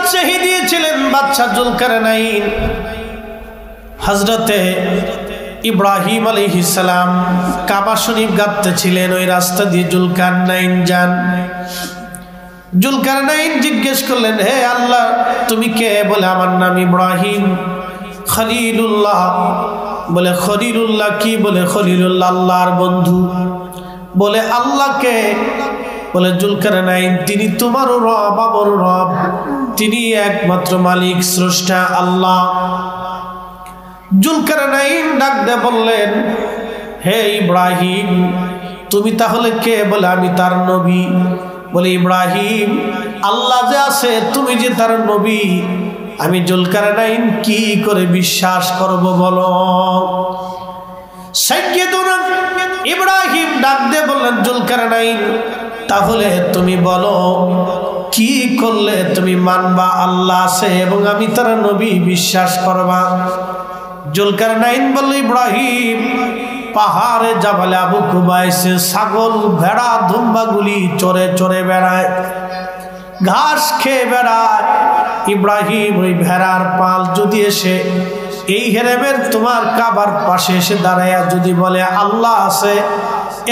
বাদশাহী দিয়েছিলেন বাদশা জুলকারনাইন। হযরতে ইব্রাহিম আলাইহিস সালাম কাবা শরীফ গাঁথতেছিলেন, ওই রাস্তা দিয়ে জুলকারনাইন যান। জুলকারনাইন জিজ্ঞেস করলেন, হে আল্লাহ তুমি কে? বলে আমার নাম ইব্রাহিম। খলিলুল্লাহ। বলে খলিলুল্লাহ কি? বলে খলিলুল্লাহ আল্লাহর বন্ধু। বলে আল্লাহকে? বলে জুলকারনাইন তিনি তোমারও রব, আমার রব, তিনি একমাত্র মালিক স্রষ্টা আল্লাহ। জুলকারনাইন ডাক দিয়ে বললেন, হে ইব্রাহিম তুমি তাহলে কে? বলে আমি তার নবী। বলে ইব্রাহিম আল্লাহ যে আছে, তুমি যে তার নবী, আমি জুলকারনাইন কি করে বিশ্বাস করব বলো? সাইয়্যিদুনা ইব্রাহিম ডাক দিয়ে বললেন, জুলকারনাইন তাহলে তুমি বলো কি করলে তুমি মানবা আল্লাহ আছে এবং আমি তার নবী বিশ্বাস করবা? জুলকারনাইন বলল, ইব্রাহিম পাহাড়ে জাবালে আবু কুবাইসে ছাগল ভেড়া দুম্বাগুলি চরে চরে বেড়ায়, ঘাস খেয়ে বেড়ায়। ইব্রাহিম ওই ভেড়ার পাল যদি এসে এই হেরেমের তোমার কাবার পাশে এসে দাঁড়ায়া যদি বলে আল্লাহ আছে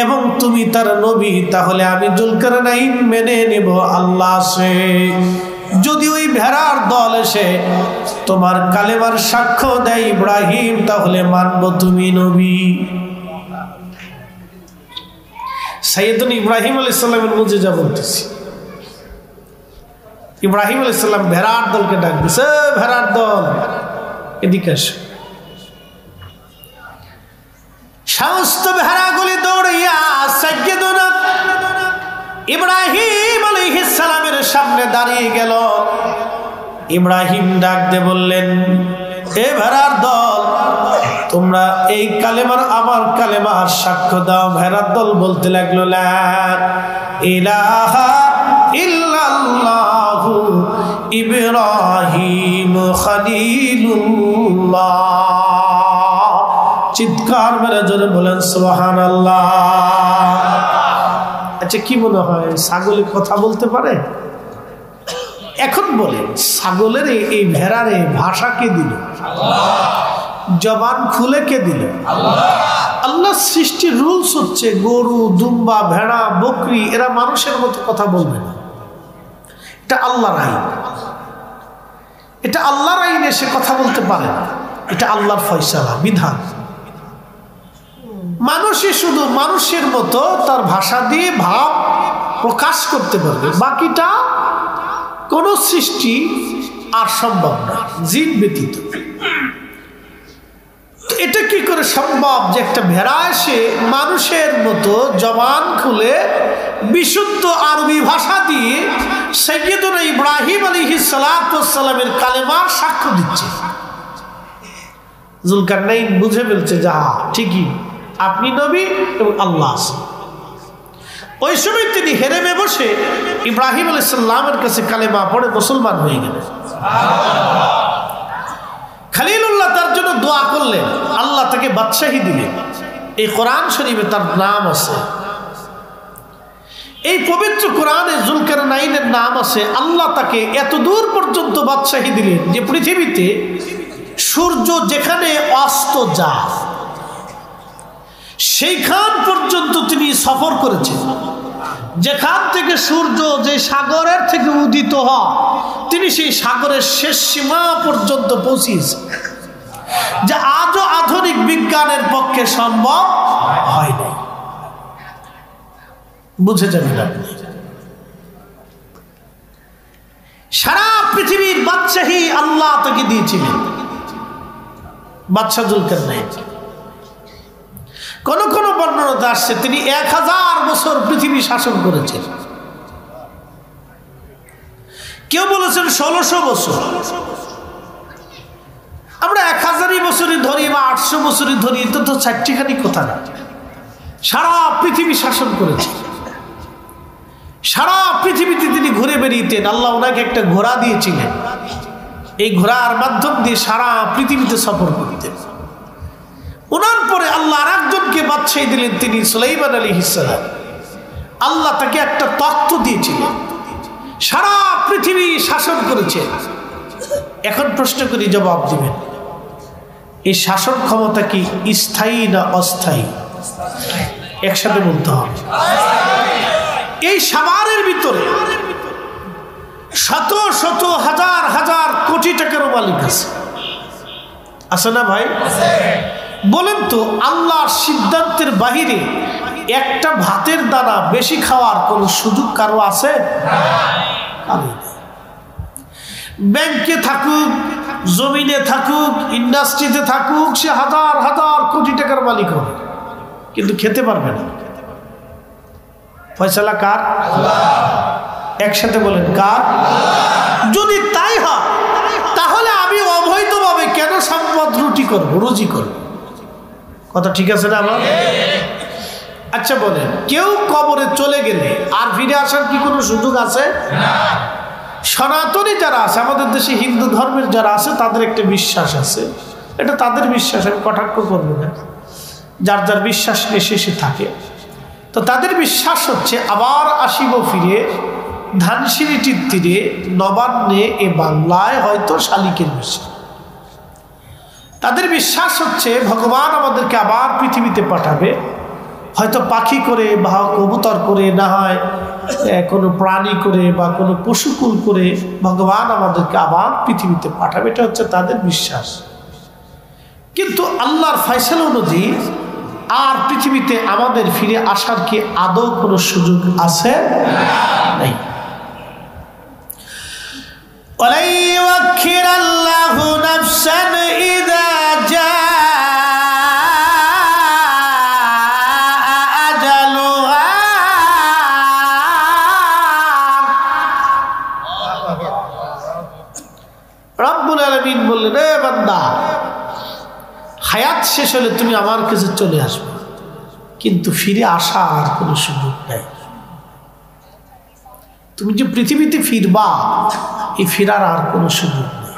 এবং তুমি তার নবী, তাহলে আমি জুলকারনাইন মেনে নেব আল্লাহ আছে। যদি ওই ভেড়ার দল এসে তোমার কালেমার সাক্ষ্য দেয় ইব্রাহিম, তাহলে মানব তুমি নবী। সাইয়েদুনা ইব্রাহিম আলাইহিস সালামের মুজিজা বলতেছি। ইব্রাহিম আলাইহিস সালাম ভেড়ার দলকে ডাক দিছে, ভেড়ার দল এদিকে আসো। সমস্ত ভেড়াগুলি দৌড়িয়া সাইয়েদুনা ইব্রাহিম আলাইহিস সালামের সামনে দাঁড়িয়ে গেল। ইব্রাহিম ডাক দিয়ে বললেন, এ ভেড়ার দল তোমরা এই কালেমার আমার কালেমার সাক্ষ্য দাও। ভেড়ার দল বলতে লাগলো, লা ইলাহা ইল্লাল্লাহু ইব্রাহিম খলিলুল্লাহ। চিৎকার মেরে জোরে বলেন সুবহানাল্লাহ। আচ্ছা কি মনে হয় ছাগলে কথা বলতে পারে? এখন বলেন ছাগলের এই ভেড়ার ভাষা কে দিল? জবান খুলে কে দিল? আল্লাহ সৃষ্টির রুলস হচ্ছে গরু দুম্বা ভেড়া বকরি এরা মানুষের মতো কথা বলবে না। এটা আল্লাহর আইন, এটা আল্লাহর আইনে সে কথা বলতে পারে না, এটা আল্লাহর ফয়সালা বিধান। মানুষই শুধু মানুষের মতো তার ভাষা দিয়ে ভাব প্রকাশ করতে পারবে, বাকিটা কোন সৃষ্টি আর সম্ভব না জিন ব্যতীত। এটা কি করে সম্ভব যে একটা ভেড়া এসে মানুষের মতো জবান খুলে বিশুদ্ধ আরবি ভাষা দিয়ে সাইয়্যিদুনা ইব্রাহিম আলাইহিস সালামের কালেমার সাক্ষ্য দিচ্ছে? জুলকারনাইন বুঝে ফেলছে যা ঠিকই আপনি নবী এবং আল্লাহ আছে। ওই সময় তিনি হেরেমে বসে ইব্রাহিম আলাইহিস সালামের কাছে কালেমা পড়ে মুসলমান হয়ে গেলেন। খলিলুল্লাহ তার জন্য দোয়া করলেন, আল্লাহ তাকে বাদশাহী দিলেন। এই কোরআন শরীফে তার নাম আছে, এই পবিত্র কোরআনে জুলকারনাইনের নাম আছে। আল্লাহ তাকে এত দূর পর্যন্ত বাদশাহী দিলেন যে পৃথিবীতে সূর্য যেখানে অস্ত যায় সেইখান পর্যন্ত তিনি সফর করেছেন। যেখান থেকে সূর্য যে সাগরের থেকে উদিত হয় তিনি সেই সাগরের শেষ সীমা পর্যন্ত পৌঁছিয়েছেন, যা আজও আধুনিক বিজ্ঞানের পক্ষে সম্ভব হয় নাই। বুঝে যাবেন আপনি। সারা পৃথিবীর বাদশাহী আল্লাহ তাকে দিয়েছিলেন, বাদশাহ জুলকারনাইন। কোন কোন বর্ণনাতে আসছে তিনি 1000 বছর পৃথিবী শাসন করেছেন, কেউ বলেছেন 1600 বছর। আমরা 1000 বছরই ধরি বা 800 বছরই ধরি, এটা তো 4টিখানি কথা না। সারা পৃথিবী শাসন করেছে, সারা পৃথিবীতে তিনি ঘুরে বেরিয়েতেন। আল্লাহ ওনাকে একটা ঘোড়া দিয়েছিলেন, এই ঘোড়ার মাধ্যম দিয়ে সারা পৃথিবীতে সফর করতেন। ওনার পরে আল্লাহ আর একজনকে বাদশাহী দিলেন, তিনি সুলাইমান আলাইহিস সালাম। আল্লাহ তাকে একটা তখ্ত দিয়েছিলেন, সারা পৃথিবী শাসন করেছে। এখন প্রশ্ন করি, জবাব দিবেন, এই শাসন ক্ষমতা কি স্থায়ী না অস্থায়ী? একসাথে বলতে হবে। এই সাভারের ভিতরে শত শত হাজার হাজার কোটি টাকার মালিক আছে না ভাই? বলেন তো, আল্লাহর সিদ্ধান্তের বাহিরে একটা ভাতের দানা বেশি খাওয়ার কোন সুযোগ কারো আছে? ব্যাংকে থাকুক, জমিনে থাকুক, ইন্ডাস্ট্রিতে থাকুক, সে হাজার হাজার কোটি টাকার মালিক হবে, কিন্তু খেতে পারবে না। ফয়সালা কার? একসাথে বলেন, কার? যদি তাই হয়, তাহলে আমি অবৈধভাবে কেন সম্পদ রুজি করব? কথা ঠিক আছে না আমার? আচ্ছা বলেন, কেউ কবরে চলে গেলে আর ফিরে আসার কি কোনো সুযোগ আছে? সনাতনী যারা আছে, আমাদের দেশে হিন্দু ধর্মের যারা আছে, তাদের একটা বিশ্বাস আছে, এটা তাদের বিশ্বাস, আমি কটাক্ষ করবো না, যার যার বিশ্বাস নিয়ে শেষে থাকে। তো তাদের বিশ্বাস হচ্ছে আবার আসিব ফিরে ধানসিঁড়িটির তীরে নবান্নে এ বাংলায় হয়তো শালিকের বিশ্বাস। তাদের বিশ্বাস হচ্ছে ভগবান আমাদেরকে আবার পৃথিবীতে পাঠাবে, হয়তো পাখি করে বা কবুতর করে, না হয় কোনো প্রাণী করে বা কোনো পশুকুল করে ভগবান আমাদেরকে আবার পৃথিবীতে পাঠাবে, এটা হচ্ছে তাদের বিশ্বাস। কিন্তু আল্লাহর ফয়সালা অনুযায়ী আর পৃথিবীতে আমাদের ফিরে আসার কি আদৌ কোনো সুযোগ আছে? নাই। ওয়ালাই ইউআখিরাল্লাহু নাফসান ইযা জাআ আজালুহা। রব্বুল আলামিন বললেন, রে বান্দা, হায়াত শেষ হলে তুমি আমার কাছে চলে আসবে, কিন্তু ফিরে আসা আর কোনো সুযোগ নাই। তুমি যে পৃথিবীতে ফিরবা, এই ফিরার আর কোনো সুযোগ নেই।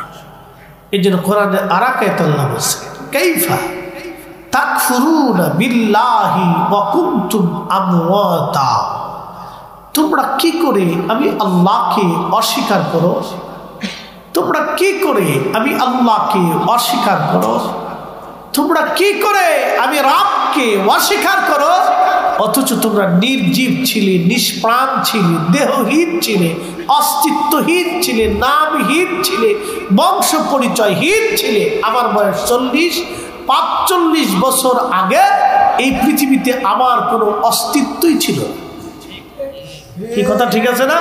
এই জন্য কোরআনে আরাকাত আল্লাহ বলছে, কাইফা তাকফুরুনা বিল্লাহি ওয়া কুনতুম আমওয়াতা। তোমরা কি করে আমি আল্লাহকে অস্বীকার করো? তোমরা কি করে আমি আল্লাহকে অস্বীকার করো? তোমরা কি করে আমি রবকে অস্বীকার করো? অথচ তোমরা নির্জীব ছিলে, নিষ্প্রাণ ছিলে, দেহহীন ছিলে, অস্তিত্বহীন ছিলে, নামহীন ছিলে, বংশ পরিচয়হীন ছিলে। আমার বয়স 45 বছর আগে এই পৃথিবীতে আমার কোনো অস্তিত্বই ছিল। কি কথা ঠিক আছে না?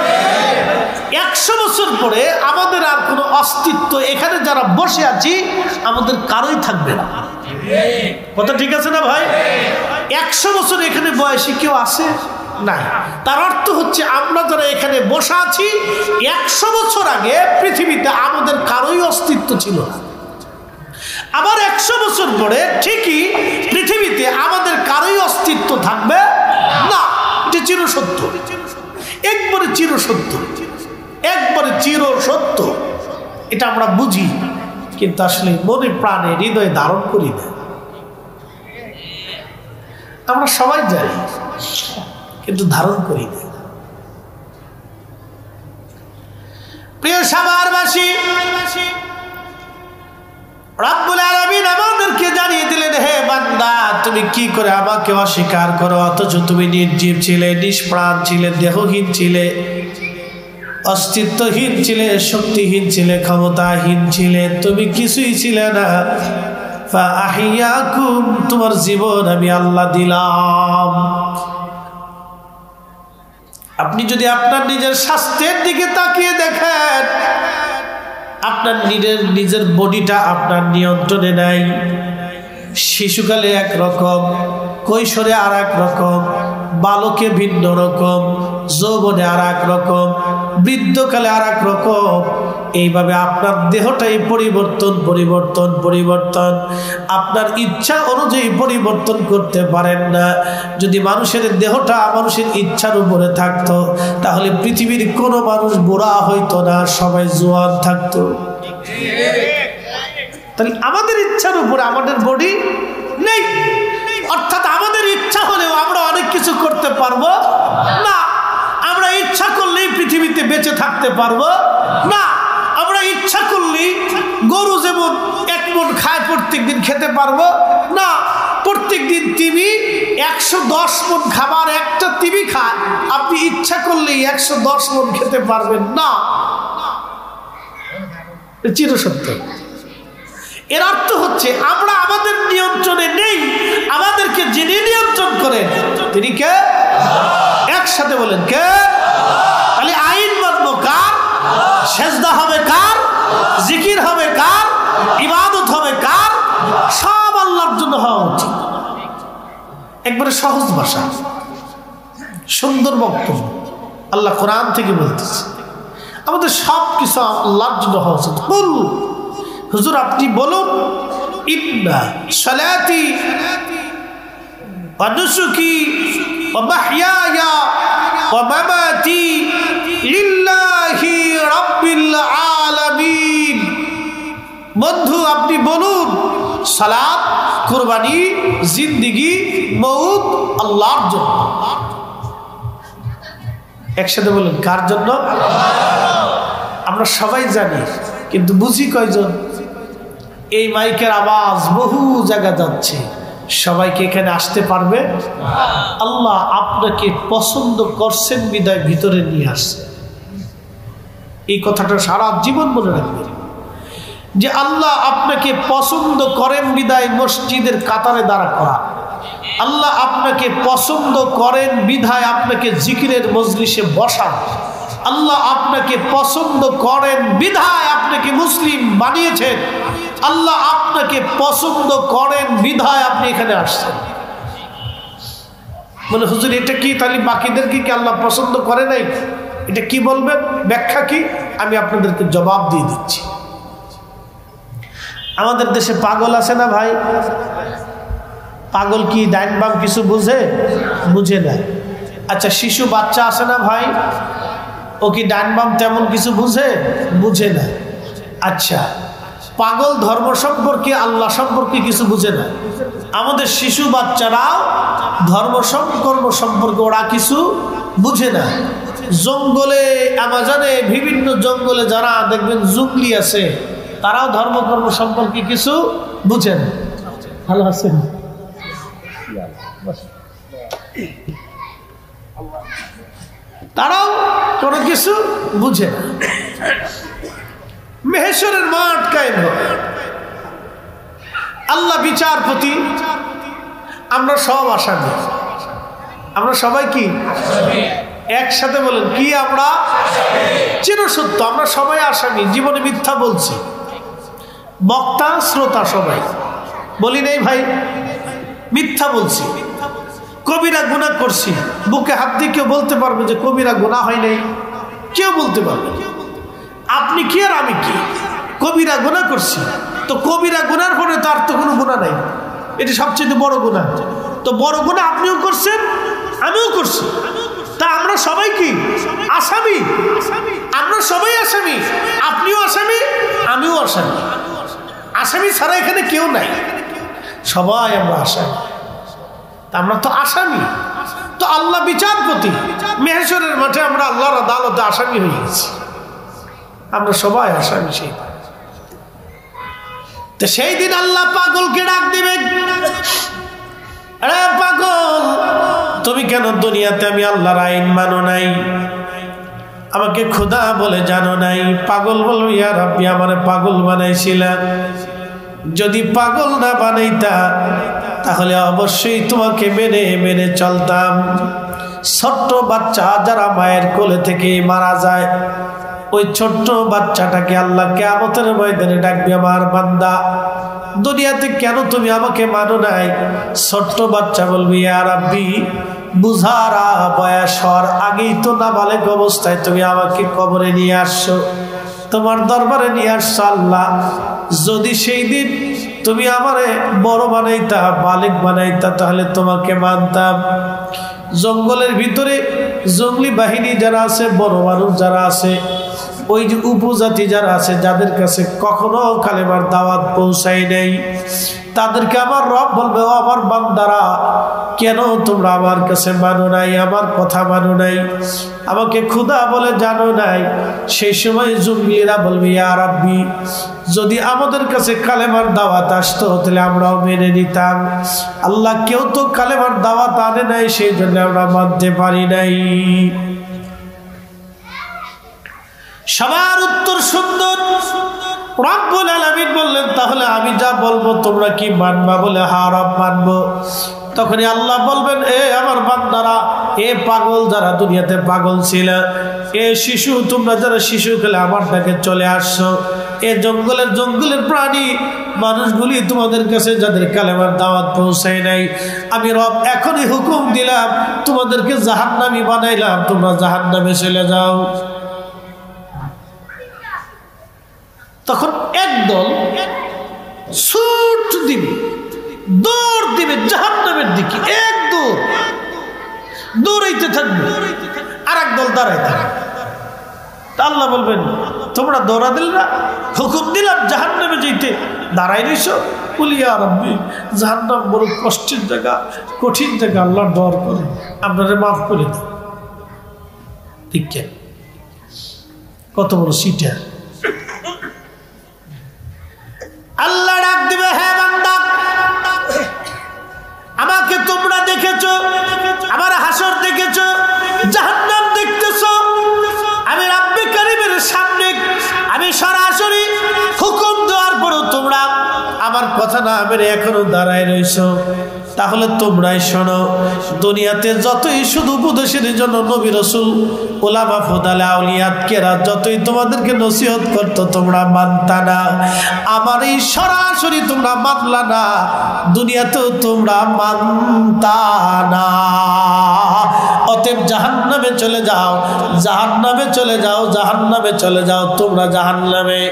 100 বছর পরে আমাদের আর কোনো অস্তিত্ব, এখানে যারা বসে আছি আমাদের কারোই থাকবে না। কথা ঠিক আছে না ভাই? 100 বছর এখানে বয়সী কেউ আছে? নাই। তার অর্থ হচ্ছে আমরা যারা এখানে বসে আছি, 100 বছর আগে পৃথিবীতে আমাদের কারোই অস্তিত্ব ছিল না। আবার 100 বছর পরে ঠিকই পৃথিবীতে আমাদের কারোই অস্তিত্ব থাকবে না। এটা চিরসত্য, একবারে চিরসত্য, একবারে চিরসত্য। এটা আমরা বুঝি, কিন্তু আসলে মনে প্রাণে হৃদয়ে ধারণ করি না। আমরা সবাই জানি, কিন্তু ধারণ করি না। প্রিয় সাভারবাসী, রব্বুল আলামিন আমাদেরকে জানিয়ে দিলেন, হে বান্দা, তুমি কি করে আমাকে অস্বীকার করো? অথচ তুমি নির্জীব ছিলে, নিষ্প্রাণ ছিলে, দেহহীন ছিলে, অস্তিত্বহীন ছিলে, শক্তিহীন ছিলে, ক্ষমতাহীন ছিলে, তুমি কিছুই ছিলে না। ফাআহিয়াকুম, তোমার জীবন আমি আল্লাহ দিলাম। আপনি যদি আপনার নিজের স্বাস্থ্যের দিকে তাকিয়ে দেখেন, আপনার নিজের বডিটা আপনার নিয়ন্ত্রণে নাই। শিশুকালে একরকম, কৈশোরে আর এক রকম, বালকে ভিন্ন রকম, যৌবনে আর এক রকম, বৃদ্ধকালে আর এক রকম। এইভাবে আপনার দেহটাই পরিবর্তন। আপনার ইচ্ছা অনুযায়ী পরিবর্তন করতে পারেন না। যদি মানুষের দেহটা মানুষের ইচ্ছার উপরে থাকতো, তাহলে পৃথিবীর কোনো মানুষ বুড়া হইতো না, সবাই জোয়ান থাকতো। তাহলে আমাদের ইচ্ছার উপরে আমাদের বডি নেই, অর্থাৎ আমাদের ইচ্ছা হলেও আমরা অনেক কিছু করতে পারবো না। আমরা ইচ্ছা করলেই পৃথিবীতে বেঁচে থাকতে পারবো না। আমরা ইচ্ছা করলেই গরু যেমন 1 মণ খায় প্রত্যেকদিন খেতে পারবো না। প্রত্যেকদিন তিমি 110 মণ খাবার একটা তিমি খায়, আপনি ইচ্ছা করলেই 110 মণ খেতে পারবেন না। চিরসত্য। এর অর্থ হচ্ছে আমরা আমাদের নিয়ন্ত্রণে নেই, আমাদেরকে যিনি নিয়ন্ত্রণ করেন তিনি কে? একসাথে বলেন কে? তাহলে আইন মানবো কার? সেজদা হবে কার? জিকির হবে কার? ইবাদত হবে কার? সব আল্লাহর জন্য হওয়া উচিত। একবারে সহজ ভাষা, সুন্দর বক্তব্য। আল্লাহ কোরআন থেকে বলতেছে আমাদের সব কিছু আল্লাহর জন্য হওয়া উচিত। বলুন হুজুর আপনি বলুন, ইন্না সালাতি ওয়া নুসুকি ওয়া মাহইয়ায়া ওয়া মামাতি লিল্লাহি রাব্বিল আলামিন। বন্ধু আপনি বলুন সালাত, কুরবানি, জিন্দেগি, মউত আল্লাহর জন্য। একসাথে বলুন কার জন্য? আমরা সবাই জানি কিন্তু বুঝি কয়জন? এই মাইকের আওয়াজ বহু জায়গা যাচ্ছে, সবাইকে এখানে আসতে পারবে? আল্লাহ আপনাকে পছন্দ করছেন বিদায় ভিতরে নিয়ে আসছে। এই কথাটা সারা জীবন মনে রাখবেন যে আল্লাহ আপনাকে পছন্দ করেন বিদায় মসজিদের কাতারে দাঁড়া করা। আল্লাহ আপনাকে পছন্দ করেন বিধায় আপনাকে জিকিরের মজলিসে বসা। আল্লাহ আপনাকে পছন্দ করেন বিধায় আপনাকে মুসলিম বানিয়েছেন। আল্লাহ আপনাকে পছন্দ করেন বিধায় আপনি এখানে আসছেন। বলে হুজুর এটা কি তাহলে বাকিদেরকে কি আল্লাহ পছন্দ করে নাই? এটা কি বলবেন? ব্যাখ্যা কি? আমি আপনাদেরকে জবাব দিয়ে দিচ্ছি। আমাদের দেশে পাগল আছে না ভাই? পাগল কি ডাইন বাম কিছু বুঝে? বুঝে না। আচ্ছা শিশু বাচ্চা আছে না ভাই, ও কি ডাইন বাম তেমন কিছু বুঝে? বুঝে না। আচ্ছা পাগল ধর্ম সম্পর্কে আল্লাহ সম্পর্কে কিছু বুঝে না। আমাদের শিশু বাচ্চারাও ধর্ম কর্ম সম্পর্কে ওরা কিছু বুঝে না। জঙ্গলে আমাজনে বিভিন্ন জঙ্গলে যারা দেখবেন জুগলি আছে তারাও ধর্মকর্ম সম্পর্কে কিছু বুঝেন। ভালো আছেন? তারাও কোনো কিছু বুঝে না। মেহেশ্বরের মাঠ কায়েম হবে, আল্লাহ বিচারপতি, আমরা সব আসামি। আমরা সবাই কি একসাথে বলেন কি? আমরা চিরসত্য, আমরা সবাই আসামি। জীবনে মিথ্যা বলছি, বক্তা শ্রোতা সবাই বলি নেই ভাই, মিথ্যা বলছি, কবিরা গুনাহ করছি। বুকে হাত দিয়ে কেউ বলতে পারবে যে কবিরা গুনাহ হয় নাই? কেউ বলতে পারবে। আপনি কি আর আমি কি? কবিরা গুনাহ করছি, তো কবিরা গুনার পরে তার তো কোনো গুনাহ নাই, এটি সবচেয়ে বড় গুনাহ। তো বড় গুনাহ আপনিও করছেন আমিও করছি, তা আমরা সবাই কি আসামি? আমরা সবাই আসামি, আপনিও আসামি আমিও আসামি। আসামি ছাড়া এখানে কেউ নাই, সবাই আমরা আসামি। আমরা তো আসামি, তো আল্লাহ বিচারপতি, মেহেশ্বরের মাঠে আমরা আল্লাহর আদালতে আসামি হয়ে গেছি। আমরা সবাই আসামি। সেই দিন আল্লাহ পাগলকে ডাক দিবেন, আরে পাগল তুমি কেন দুনিয়াতে আমি আল্লাহর আইন মানো নাই, আমাকে খোদা বলে জানো নাই? পাগল বলবো ইয়া রাব্বি আমারে পাগল বানাইছিলেন, যদি পাগল না বানাইতা তাহলে অবশ্যই তোমাকে মেনে মেনে চলতাম। ছোট্ট বাচ্চা যারা মায়ের কোলে থেকে মারা যায়, ওই ছোট্ট বাচ্চাটাকে আল্লাহ কিয়ামতের ময়দানে ডাকবে, আমার বান্দা দুনিয়াতে কেন তুমি আমাকে মানো নাই? ছোট্ট বাচ্চা বলবি ইয়া রাব্বি বুঝারা বয়স হওয়ার আগেই তো নাবালেগ অবস্থায় তুমি আমাকে কবরে নিয়ে আসছো, তোমার দরবারে নিয়ে আসছো। আল্লাহ যদি সেই দিন তুমি আমারে বড় বানাইতা, বালেগ বানাইতা, তাহলে তোমাকে মানতাম। জঙ্গলের ভিতরে জঙ্গলি বাহিনী যারা আছে, বড় মানুষ যারা আছে, ওই যে উপজাতি যারা আছে, যাদের কাছে কখনো কালেমার দাওয়াত পৌঁছায় নাই, তাদেরকে আমার রব বলবে, ও আমার বান্দারা, কেন তোমরা আমার কাছে মানো নাই, আমার কথা মানো নাই, আমাকে খোদা বলে জানো নাই? সেই সময় জঙ্গলিরা বলবে, ইয়া রাব্বি, যদি আমাদের কাছে কালেমার দাওয়াত আসতো তাহলে আমরাও মেনে নিতাম। আল্লাহ, কেউ তো কালেমার দাওয়াত আনে নাই, সেই জন্য আমরা মানতে পারি নাই। সবার উত্তর সুন্দর। রব্বুল আলামিন বললেন, তাহলে আমি যা বলবো তোমরা কি মানবা? বলে, হ্যাঁ রব, মানবো। তখনই আল্লাহ বলবেন, এ আমার বান্দারা, এ পাগল যারা দুনিয়াতে পাগল ছিল, এ শিশু, তোমরা যারা শিশু খেলে আমার ডাকে চলে আসছো, এ জঙ্গলের প্রাণী মানুষগুলি তোমাদের কাছে যাদের কালেমার দাওয়াত পৌঁছায় নাই, আমি রব এখনই হুকুম দিলাম, তোমাদেরকে জাহান্নামী বানাইলাম, তোমরা জাহান্নামে চলে যাও। তখন একদল ছুট দিবে, দৌড় দিবে জাহান্নামের দিকে, এক দৌড় দৌড়াইতে থাকবে, আর একদল দাঁড়াই থাকবে। আল্লাহ বলবেন, তোমরা দৌড়া দিল না, হুকুম দিলাম জাহান্নামে যেতে, দাঁড়াই রইছ? বলি, ইয়া রাব্বি, জাহান্নাম বড় কষ্টের জায়গা, কঠিন জায়গা, আল্লাহ ডর করে, আপনারা মাফ করে দিন। ঠিক কত বড় সিটা। আল্লাহ ডাক দিবে, হ্যাঁ বান্দা, আমাকে তোমরা দেখেছো, আমার হাসর দেখেছো, জাহান্নাম দেখতেছো, আমি রাব্বে কারীমের সামনে আমি সরাসরি হুকুম দেওয়ার পরও তোমরা আমার কথা না মেনে এখনো দাঁড়ায় রইছো। তাহলে তোমরাই শোনো, দুনিয়াতে যতই শুধু উপদেশের জন্য নবী রাসূল, উলামা, ফুদালা, আউলিয়াত কেরাম যতই তোমাদেরকে নসিহত করতো, তোমরা মানতা না। আমার এই সরাসরি তোমরা মানলা না, দুনিয়াতেও তোমরা মানতা না। অতএব জাহান্নামে চলে যাও, জাহান্নামে চলে যাও, জাহান্নামে চলে যাও, তোমরা জাহান্নামে।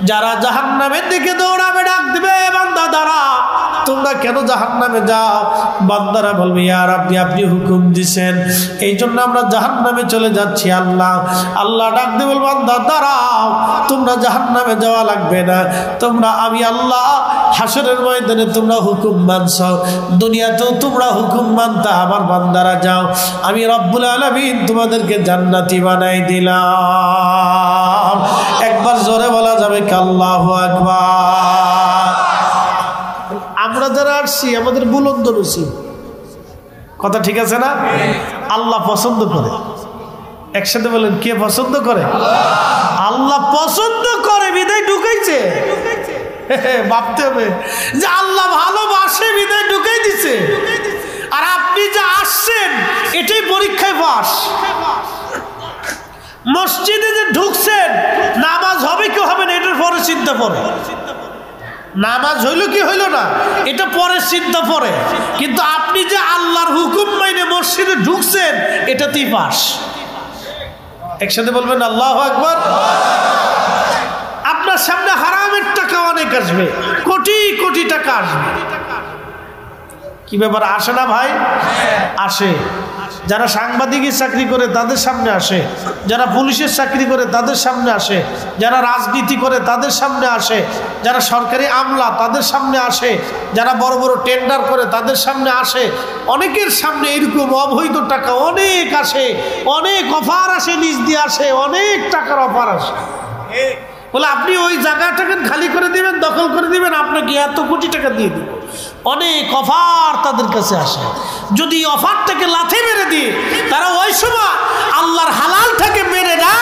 যারা জাহান্নামের দিকে দৌড়াবে ডাক দিবে, বান্দা দাঁড়া, তোমরা কেন জাহান্নামে যাও? বান্দারা বলবে, ইয়া রাব্বি, আপনি হুকুম দিছেন, এই জন্য আমরা জাহান্নামে চলে যাচ্ছি। আল্লাহ ডাক দিয়ে বলবে, বান্দা দাঁড়াও, তোমরা জাহান্নামে যাওয়া লাগবে না, তোমরা আমি আল্লাহ হাসরের ময়দানে তোমরা হুকুম মানছ, দুনিয়াতেও তোমরা হুকুম মানতা, আমার বান্দারা যাও, আমি রব্বুল আলামিন তোমাদেরকে জান্নাতি বানাই দিলাম। একবার জোরে বলা যাবে কি আল্লাহু আকবার? আমরা যারা আসছি আমাদের বুলন্দ নসিব, কথা ঠিক আছে না? আল্লাহ পছন্দ করে। একসাথে বলেন, কে পছন্দ করে? আল্লাহ পছন্দ করে, বিদায় ঢুকাইছে। ভাবতে হবে যে আল্লাহ ভালোবাসে, বিদায় ঢুকাই দিছে। আর আপনি যে আসছেন এটাই পরীক্ষায় পাস। মসজিদে যে ঢুকছেন, নামাজ হবে কি হবে না এটার পরে চিন্তা করে, নামাজ হইল কি হইল না এটা পরে চিন্তা পরে, কিন্তু আপনি যে আল্লাহর হুকুম মাইনে মসজিদে ঢুকছেন এটাতেই পাস। একসাথে বলবেন আল্লাহু আকবার। আপনার সামনে হারামের টাকা অনেক আসবে, কোটি কোটি টাকা আসবে, কি ব্যাপার, আসে না ভাই? আসে। যারা সাংবাদিকের চাকরি করে তাদের সামনে আসে, যারা পুলিশের চাকরি করে তাদের সামনে আসে, যারা রাজনীতি করে তাদের সামনে আসে, যারা সরকারি আমলা তাদের সামনে আসে, যারা বড় বড় টেন্ডার করে তাদের সামনে আসে। অনেকের সামনে এরকম অবৈধ টাকা অনেক আসে, অনেক অফার আসে, নিজ দিয়ে আসে, অনেক টাকার অফার আসে। বলে আপনি ওই জায়গাটাকে খালি করে দিবেন, দখল করে দিবেন, আপনাকে এত কোটি টাকা দিয়ে দিব। অনেক অফার তাদের কাছে আসে। যদি অফারটাকে লাথি মেরে দিয়ে তারা ওই সময় আল্লাহর হালালটাকে মেরে না,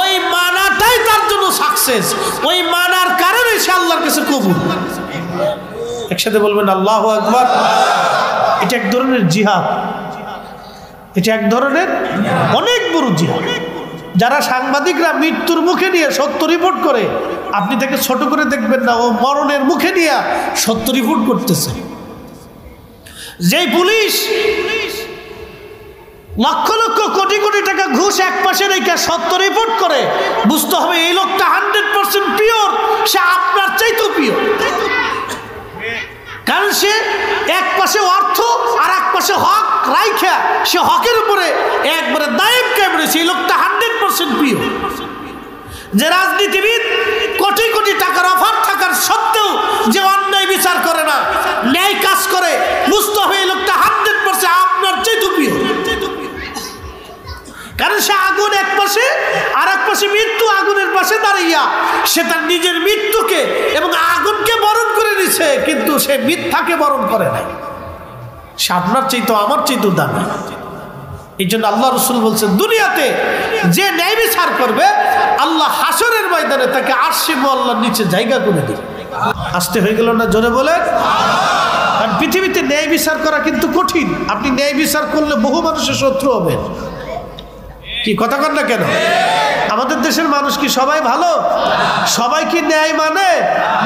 ওই মানাটাই তার জন্য সাকসেস, ওই মানার কারণে সে আল্লাহর কাছে কবুল। একসাথে বলবেন আল্লাহু আকবার। এটা এক ধরনের জিহাদ, এটা এক ধরনের অনেক বড় জিহাদ। যারা সাংবাদিকরা মৃত্যুর মুখে নিয়ে সত্য রিপোর্ট করে, আপনি তাকে ছোট করে দেখবেন না, ও মরণের মুখে নিয়ে সত্য রিপোর্ট করতেছে। যেই পুলিশ লক্ষ লক্ষ কোটি কোটি টাকা ঘুষ এক পাশে রেখে সত্য রিপোর্ট করে, বুঝতে হবে এই লোকটা 100% পিওর, সে আপনার চাইতেও পিওর। কারণ সে এক পাশে অর্থ আর এক পাশে হক রাইখা সে হকের উপরে একবারে দায়েম কায়েম রয়েছে, এই লোকটা 100% পিওর। যে রাজনীতিবিদ কোটি কোটি টাকার অফার থাকার সত্ত্বেও যে অন্যায় বিচার করে না, ন্যায় কাজ করে, বুঝতে হবে এই লোকটা 100% আপনার চেয়ে প্রিয়। কারণ সে আগুন এক পাশে আর এক পাশে মৃত্যু আগুনের পাশে দাঁড়াইয়া সে তার নিজের মৃত্যুকে এবং আগুনকে বরণ করে নিছে, কিন্তু সে মিথ্যাকে বরণ করে নাই। সে আপনার চাইতো আমার চাইতো দামি। এই জন্য আল্লাহ রসুল বলছেন, দুনিয়াতে যে ন্যায় বিচার করবে আল্লাহ হাসরের ময়দানে তাকে আরশে মুআল্লার নিচে জায়গা করে দিবে। আসতে হয়ে গেল না? জোরে বলে। আর পৃথিবীতে ন্যায় বিচার করা কিন্তু কঠিন। আপনি ন্যায় বিচার করলে বহু মানুষের শত্রু হবেন। কি কথা কন না কেন? আমাদের দেশের মানুষ কি সবাই ভালো? সবাই কি ন্যায়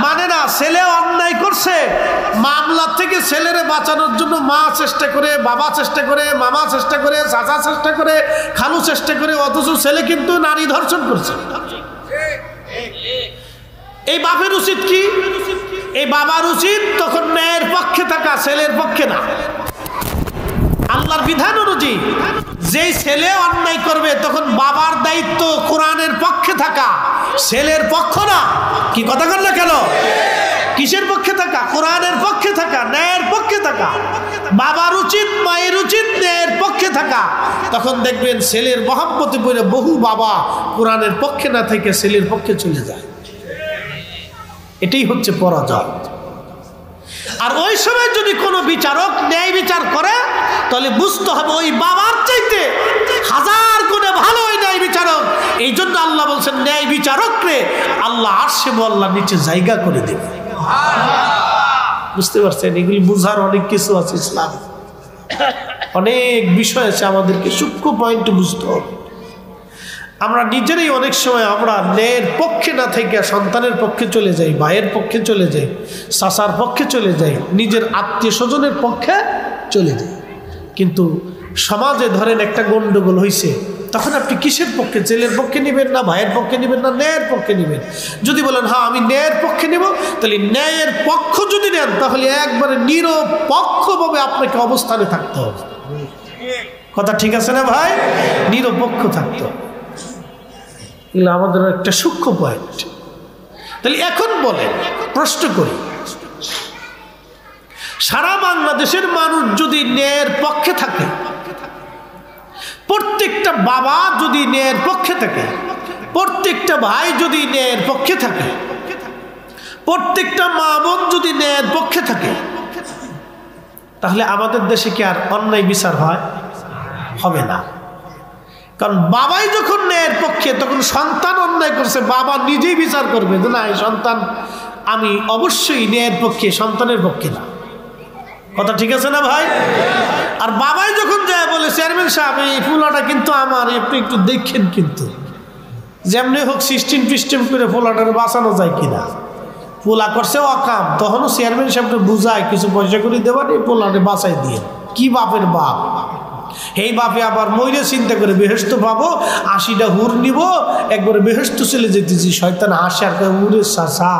মানে না? ছেলে অন্যায় করছে, মামলা থেকে ছেলেরে বাঁচানোর জন্য মা চেষ্টা করে, বাবা চেষ্টা করে, মামা চেষ্টা করে, চাচা চেষ্টা করে, খালু চেষ্টা করে, অথচ ছেলে কিন্তু নারী ধর্ষণ করছে। এই বাপের উচিত কি? এই বাবার উচিত তখন ন্যায়ের পক্ষে থাকা, ছেলের পক্ষে না। আল্লাহর বিধান অনুযায়ী যেই ছেলে অন্যায় করবে তখন বাবার দায়িত্ব কোরআনের পক্ষে থাকা, ছেলের পক্ষ না। কি কথা বল না কেন? কিসের পক্ষে থাকা? কোরআনের পক্ষে থাকা, ন্যায়ের পক্ষে থাকা। বাবার উচিত, মায়ের উচিত ন্যায়ের পক্ষে থাকা। তখন দেখবেন ছেলের মহব্বতে পড়ে বহু বাবা কোরআনের পক্ষে না থেকে ছেলের পক্ষে চলে যায়। এটাই হচ্ছে পরাজয়। আর ওই সময় যদি কোনো বিচারক ন্যায় বিচার করে তাহলে বুঝতে হবে ওই বাবার চাইতে 1000 গুণে ভালো ওই ন্যায় বিচারক। এই জন্য আল্লাহ বলছেন, ন্যায় বিচারকরে আল্লাহ আরশে মুআল্লার নিচে জায়গা করে দেবে। বুঝতে পারছেন? এগুলি বুঝার অনেক কিছু আছে, ইসলাম অনেক বিষয় আছে, আমাদেরকে সূক্ষ্ম পয়েন্ট বুঝতে হবে। আমরা নিজেরাই অনেক সময় আমরা ন্যায়ের পক্ষে না থেকে সন্তানের পক্ষে চলে যাই, ভাইয়ের পক্ষে চলে যাই, চাচার পক্ষে চলে যাই, নিজের আত্মীয় স্বজনের পক্ষে চলে যাই। কিন্তু সমাজে ধরেন একটা গন্ডগোল হয়েছে, তখন আপনি কিসের পক্ষে? ছেলের পক্ষে নেবেন না ভাইয়ের পক্ষে নেবেন না ন্যায়ের পক্ষে নেবেন? যদি বলেন হ্যাঁ আমি ন্যায়ের পক্ষে নেব, তাহলে ন্যায়ের পক্ষ যদি নেন তাহলে একবারে নিরপেক্ষভাবে আপনাকে অবস্থানে থাকতে হবে। কথা ঠিক আছে না ভাই? নিরপেক্ষ থাকতে হবে। এগুলো আমাদের একটা সূক্ষ্ম পয়েন্ট। তাহলে এখন বলেন, প্রশ্ন করি, সারা বাংলাদেশের মানুষ যদি ন্যায়ের পক্ষে থাকে, প্রত্যেকটা বাবা যদি ন্যায়ের পক্ষে থাকে, প্রত্যেকটা ভাই যদি ন্যায়ের পক্ষে থাকে, প্রত্যেকটা মা বোন যদি ন্যায়ের পক্ষে থাকে, তাহলে আমাদের দেশে কি আর অন্যায় বিচার হবে না? কারণ বাবাই যখন ন্যায়ের পক্ষে, তখন সন্তান অন্যায় করছে বাবা নিজেই বিচার করবে যে না এই সন্তান, আমি অবশ্যই ন্যায়ের পক্ষে, সন্তানের পক্ষে না। কথা ঠিক আছে না ভাই? আর বাবাই যখন যায় বলে চেয়ারম্যান সাহেব এই পোলাটা কিন্তু আমার, আপনি একটু দেখেন, কিন্তু যেমনি হোক সিস্টেম করে পোলাটার বাঁচানো যায় কিনা। পোলা করছে অকাম, তখনও চেয়ারম্যান সাহেবটা বুঝায় কিছু পয়সা করে দেবেন, এই পোলাটা বাঁচাই দিয়ে। কি বাপের বাপ! এই বাপে আবার মইরে চিন্তা করে বেহেশত পাবো, 80টা হুর নিব, একবারে বেহেশত চলে যেতেছি। শয়তান হাসে আর উরে চাচা,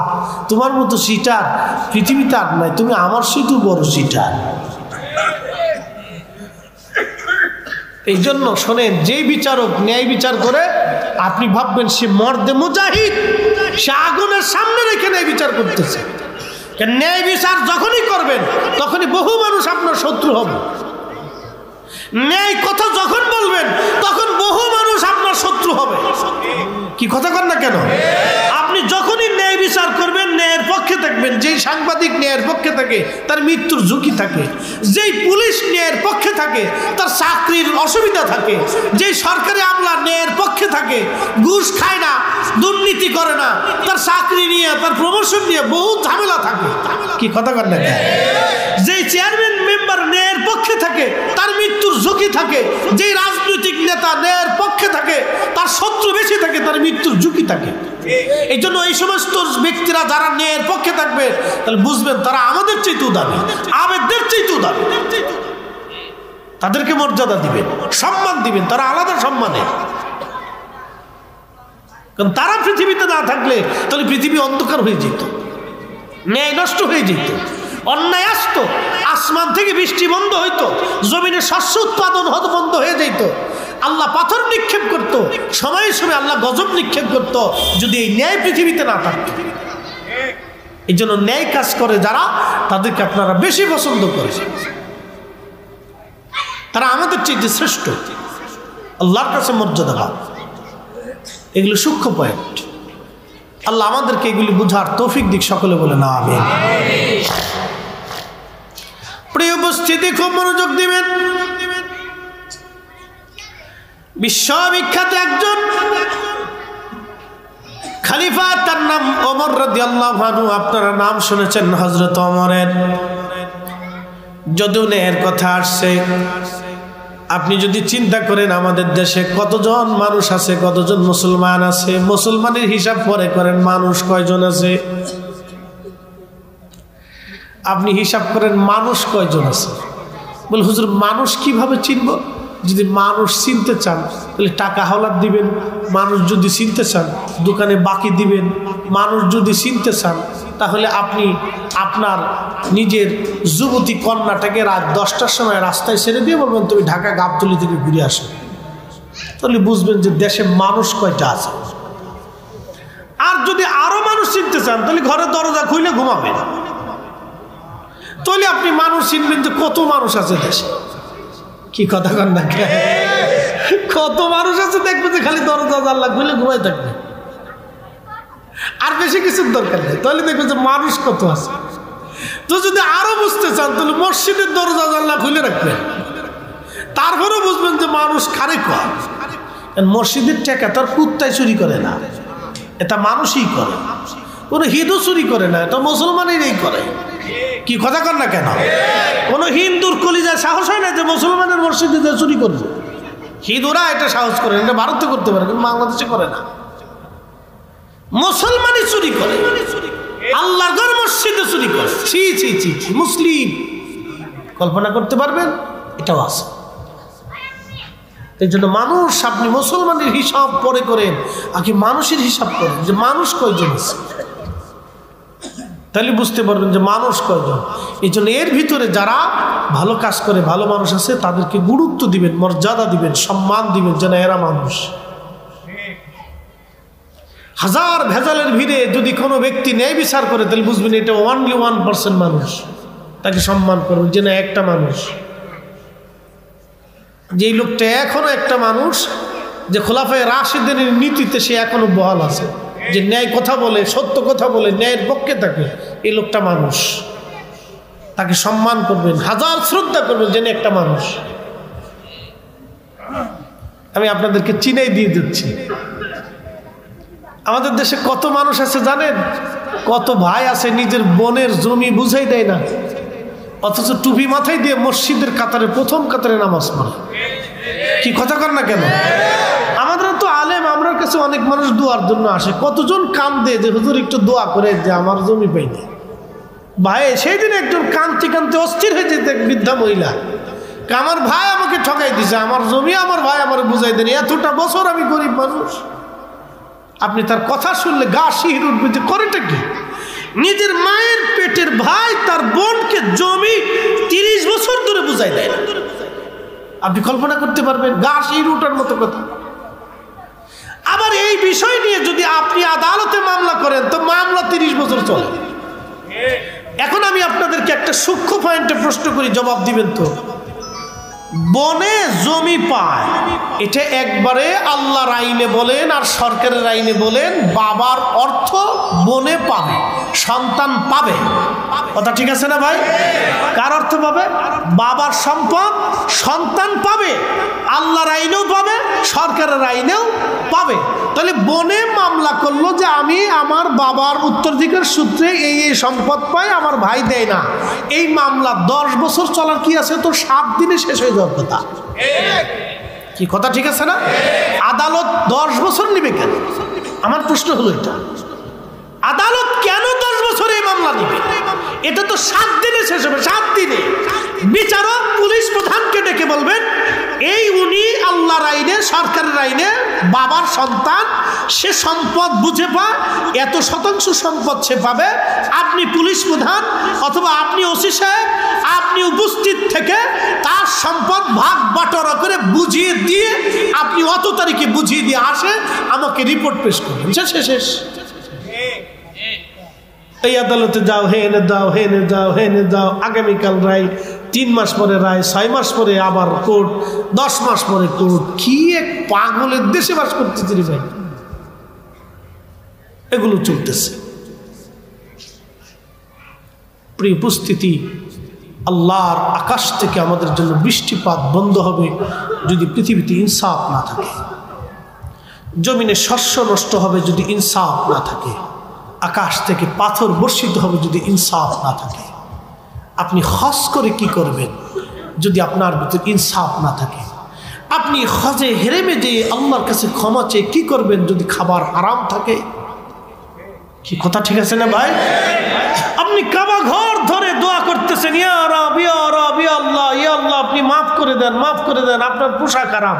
তোমার মতো সিটার পৃথিবীতে আর নাই, তুমি আমার সেতু বড় সিটার। এই জন্য শোনেন, যেই বিচারক ন্যায় বিচার করে আপনি ভাববেন সে মর্দে মুজাহিদ, সে আগুনের সামনে রেখে ন্যায় বিচার করতেছে। ন্যায় বিচার যখনই করবেন তখনই বহু মানুষ আপনার শত্রু হবে। ন্যায় কথা যখন বলবেন তখন বহু মানুষ আপনার শত্রু হবে। কি কথা কন না কেন? আপনি যখনই ন্যায় বিচার করবেন ন্যায়ের পক্ষে থাকবেন। যেই সাংবাদিক ন্যায়ের পক্ষে থাকে তার মৃত্যুর ঝুঁকি থাকে, যেই পুলিশ ন্যায়ের পক্ষে থাকে তার চাকরির অসুবিধা থাকে, যেই সরকারি আমলা ন্যায়ের পক্ষে থাকে, ঘুষ খায় না, দুর্নীতি করে না, তার চাকরি নিয়ে, তার প্রমোশন নিয়ে বহু ঝামেলা থাকে। কি কথা কন না কেন? যেই চেয়ারম্যান মেম্বার ন্যায়ের পক্ষে থাকে তার মৃত্যুর ঝুঁকি থাকে, যেই রাজনৈতিক নেতা ন্যায়ের পক্ষে থাকে তার শত্রু বেশি থাকে, তার মৃত্যুর ঝুঁকি থাকে। এই জন্য এই সমস্ত ব্যক্তিরা যারা ন্যায়ের পক্ষে থাকবে তাহলে বুঝবেন তারা আমাদের চাইতেও দামি, আবেগদের চাইতেও দামি। তাদেরকে মর্যাদা দিবেন, সম্মান দিবেন, তারা আলাদা সম্মানে। কারণ তারা পৃথিবীতে না থাকলে তাহলে পৃথিবী অন্ধকার হয়ে যেত, ন্যায় নষ্ট হয়ে যেত, অন্যায় আসতো, আসমান থেকে বৃষ্টি বন্ধ হইতো, জমিনে শস্য উৎপাদন বন্ধ হয়ে যেত। আল্লাহ পাথর নিক্ষেপ করত, সময়ে সময়ে আল্লাহ গজব নিক্ষেপ করত, যদি এই ন্যায় পৃথিবীতে না থাকত। এই জন্য ন্যায় কাজ করে যারা, তাদেরকে আপনারা বেশি পছন্দ করেন। তারা আমাদের চেয়ে শ্রেষ্ঠ, আল্লাহর কাছে মর্যাদাবান। এগুলো সূক্ষ্ম পয়েন্ট। আল্লাহ আমাদেরকে এগুলি বুঝার তৌফিক দিক, সকলে বলে না আমিন। প্রিয় উপস্থিতি, খুব মনোযোগ দিবেন। বিশ্ববিখ্যাত একজন খলিফা, তার নাম ওমর রাদিয়াল্লাহু আনহু। আপনারা নাম শুনেছেন হযরত ওমরের। যদিও এর কথা আসছে, আপনি যদি চিন্তা করেন আমাদের দেশে কতজন মানুষ আছে, কতজন মুসলমান আছে, মুসলমানের হিসাব পরে করেন মানুষ কয়জন আছে, আপনি হিসাব করেন মানুষ কয়জন আছে। বলে হুজুর মানুষ কিভাবে চিনব? যদি মানুষ চিনতে চান তাহলে টাকা হাওলাত দিবেন, মানুষ যদি চিনতে চান দোকানে বাকি দিবেন, মানুষ যদি চিনতে চান তাহলে আপনি আপনার নিজের যুবতী কন্যাটাকে রাত 10টার সময় রাস্তায় ছেড়ে দিয়ে বলবেন তুমি ঢাকা গাবতলী থেকে ঘুরে আসো, তাহলে বুঝবেন যে দেশে মানুষ কয়টা আছে। আর যদি আরো মানুষ চিনতে চান তাহলে ঘরের দরজা খুলে ঘুমাবেন, তাহলে আপনি মানুষ চিনবেন যে কত মানুষ আছে দেশে। কি কথা কন না, কত মানুষ আছে দেখবে যে খালি দরজা জানলা খুলে ঘুমাই থাকবে, আর বেশি কিছুর দরকার নেই, তাহলে দেখবে যে মানুষ কত আছে। তো যদি আরো বুঝতে চান তাহলে মসজিদের দরজা জানলা খুলে রাখবেন, তারপরেও বুঝবেন যে মানুষ কারে কম। মসজিদের টাকা তার কুত্তায় চুরি করে না, এটা মানুষই করে। কোনো হিন্দু চুরি করে না, এটা মুসলমানেরই করে। কি কথা কর না কেন? কোনো হিন্দুর কলিজায় সাহস হয় না যে মুসলমানের মসজিদে চুরি করবে। হিন্দুরা এটা সাহস করে, এটা ভারতে করতে পারে কিন্তু বাংলাদেশে করে না। মুসলমানই চুরি করে, আল্লাহর ঘর মসজিদে চুরি করে। ছি ছি ছি, মুসলিম কল্পনা করতে পারবেন? এটাও আছে। এই জন্য মানুষ, আপনি মুসলমানের হিসাব পরে করেন, আগে মানুষের হিসাব করেন যে মানুষ কয়জন আছে, তাহলে বুঝতে পারবেন যে মানুষ কয়জন। এই জন্য এর ভিতরে যারা ভালো কাজ করে, ভালো মানুষ আছে, তাদেরকে গুরুত্ব দিবেন, মর্যাদা দিবেন, সম্মান দিবেন, যেন এরা মানুষ। হাজার ভেজালের ভিড়ে যদি কোনো ব্যক্তি ন্যায় বিচার করে তাহলে বুঝবেন এটা অনলি 1% মানুষ, তাকে সম্মান করবেন যেন একটা মানুষ। যেই লোকটা এখনো একটা মানুষ, যে খোলাফায়ে রাশিদের নীতিতে সে এখনো বহাল আছে, যে ন্যায় কথা বলে, সত্য কথা বলে, ন্যায়ের পক্ষে থাকে, এই লোকটা মানুষ, তাকে সম্মান করবেন, হাজার শ্রদ্ধা করবেন যেন একটা মানুষ। আমি আপনাদেরকে চিনাই দিয়ে দিচ্ছি, আমাদের দেশে কত মানুষ আছে জানেন? কত ভাই আছে নিজের বোনের জমি বুঝাই দেয় না, অথচ টুপি মাথায় দিয়ে মসজিদের কাতারে প্রথম কাতারে নামাজ পড়ে। কি কথা কর না কেন? আমাদের তো আলেম, আমরা কাছে অনেক মানুষ দোয়ার জন্য আসে, কতজন কান্দে যে হুজুর একটু দোয়া করে যে আমার জমি পাইনি। ভাই সেই দিন একজন কাঁদতে কাঁদতে অস্থির হয়ে যেত, বৃদ্ধা মহিলা, আমার ভাই আমাকে ঠকাই দিছে, আমার জমি আমার ভাই আমার বুঝাই দেন, এতটা বছর আমি গরিব মানুষ। আপনি তার কথা শুনলে গা শিহরে উঠবে যে করেটা কি? নিজের মায়ের পেটের ভাই তার বোনকে জমি 30 বছর ধরে বুঝাই দেয় না। আপনি কল্পনা করতে পারবেন? গা শিহরে ওঠার মতো কথা। আবার এই বিষয় নিয়ে যদি আপনি আদালতে মামলা করেন তো মামলা 30 বছর চলে। এখন আমি আপনাদেরকে একটা সূক্ষ্ম পয়েন্টে প্রশ্ন করি, জবাব দিবেন তো। বনে জমি পায়, এটা একবারে আল্লাহর আইনে বলেন আর সরকারের আইনে বলেন, বাবার অর্থ বনে পাবে, সন্তান পাবে। কথা ঠিক আছে না ভাই? কার অর্থ পাবে? বাবার সম্পদ সন্তান পাবে, আল্লাহর আইনেও পাবে, সরকারের আইনেও পাবে। তাহলে বনে মামলা করলো যে আমি আমার বাবার উত্তরাধিকার সূত্রে এই এই সম্পদ পাই, আমার ভাই দেয় না। এই মামলা 10 বছর চলার কি আছে? তো 7 দিনে শেষ হয়ে যাওয়ার কথা। কি কথা ঠিক আছে না? আদালত 10 বছর নিবে কেন? আমার প্রশ্ন হলো এটা, আদালত কেন 10 বছর এই মামলা নিবে? এটা তো 7 দিনে শেষ হবে। 7 দিনে বিচারক পুলিশ প্রধানকে ডেকে বলবেন এই উনি আল্লাহর আইনে, সরকারের আইনে বাবার সন্তান, সে সম্পদ বুঝে পায়, এত শতাংশ সম্পদ সে পাবে। আপনি পুলিশ প্রধান অথবা আপনি ওসি সাহেব আপনি উপস্থিত থেকে তার সম্পদ ভাগ বাটোয়ারা করে বুঝিয়ে দিয়ে আপনি অত তারিখে বুঝিয়ে দিয়ে আসে আমাকে রিপোর্ট পেশ করবেন, শেষ। এই আদালতে যাও, হেনে যাও, হেনে যাও, হেনে যাও, আগামীকাল রায়, 3 মাস পরে রায়, 6 মাস পরে আবার কোর্ট, 10 মাস পরে কোর্ট। কি এক পাগলের দেশে বাস করতেছি রে ভাই। এগুলো চলতেছে। প্রিয় উপস্থিতি, আল্লাহর আকাশ থেকে আমাদের জন্য বৃষ্টিপাত বন্ধ হবে যদি পৃথিবীতে ইনসাফ না থাকে। জমিনে শস্য নষ্ট হবে যদি ইনসাফ না থাকে। আকাশ থেকে পাথর বর্ষিত হবে যদি ইনসাফ না থাকে। আপনি হজ করে কি করবেন যদি আপনার ভিতর ইনসাফ না থাকে? আপনি হজে হেরেমে যে আল্লাহর কাছে ক্ষমা চেয়ে কি করবেন যদি খাবার হারাম থাকে? কি কথা ঠিক আছে না ভাই? আপনি কাবা ঘর ধরে দোয়া করতেছেন, ইয়া রব, ইয়া রব, ইয়া আল্লাহ, ইয়া আল্লাহ, আপনি মাফ করে দেন, মাফ করে দেন। আপনার পোশাক হারাম,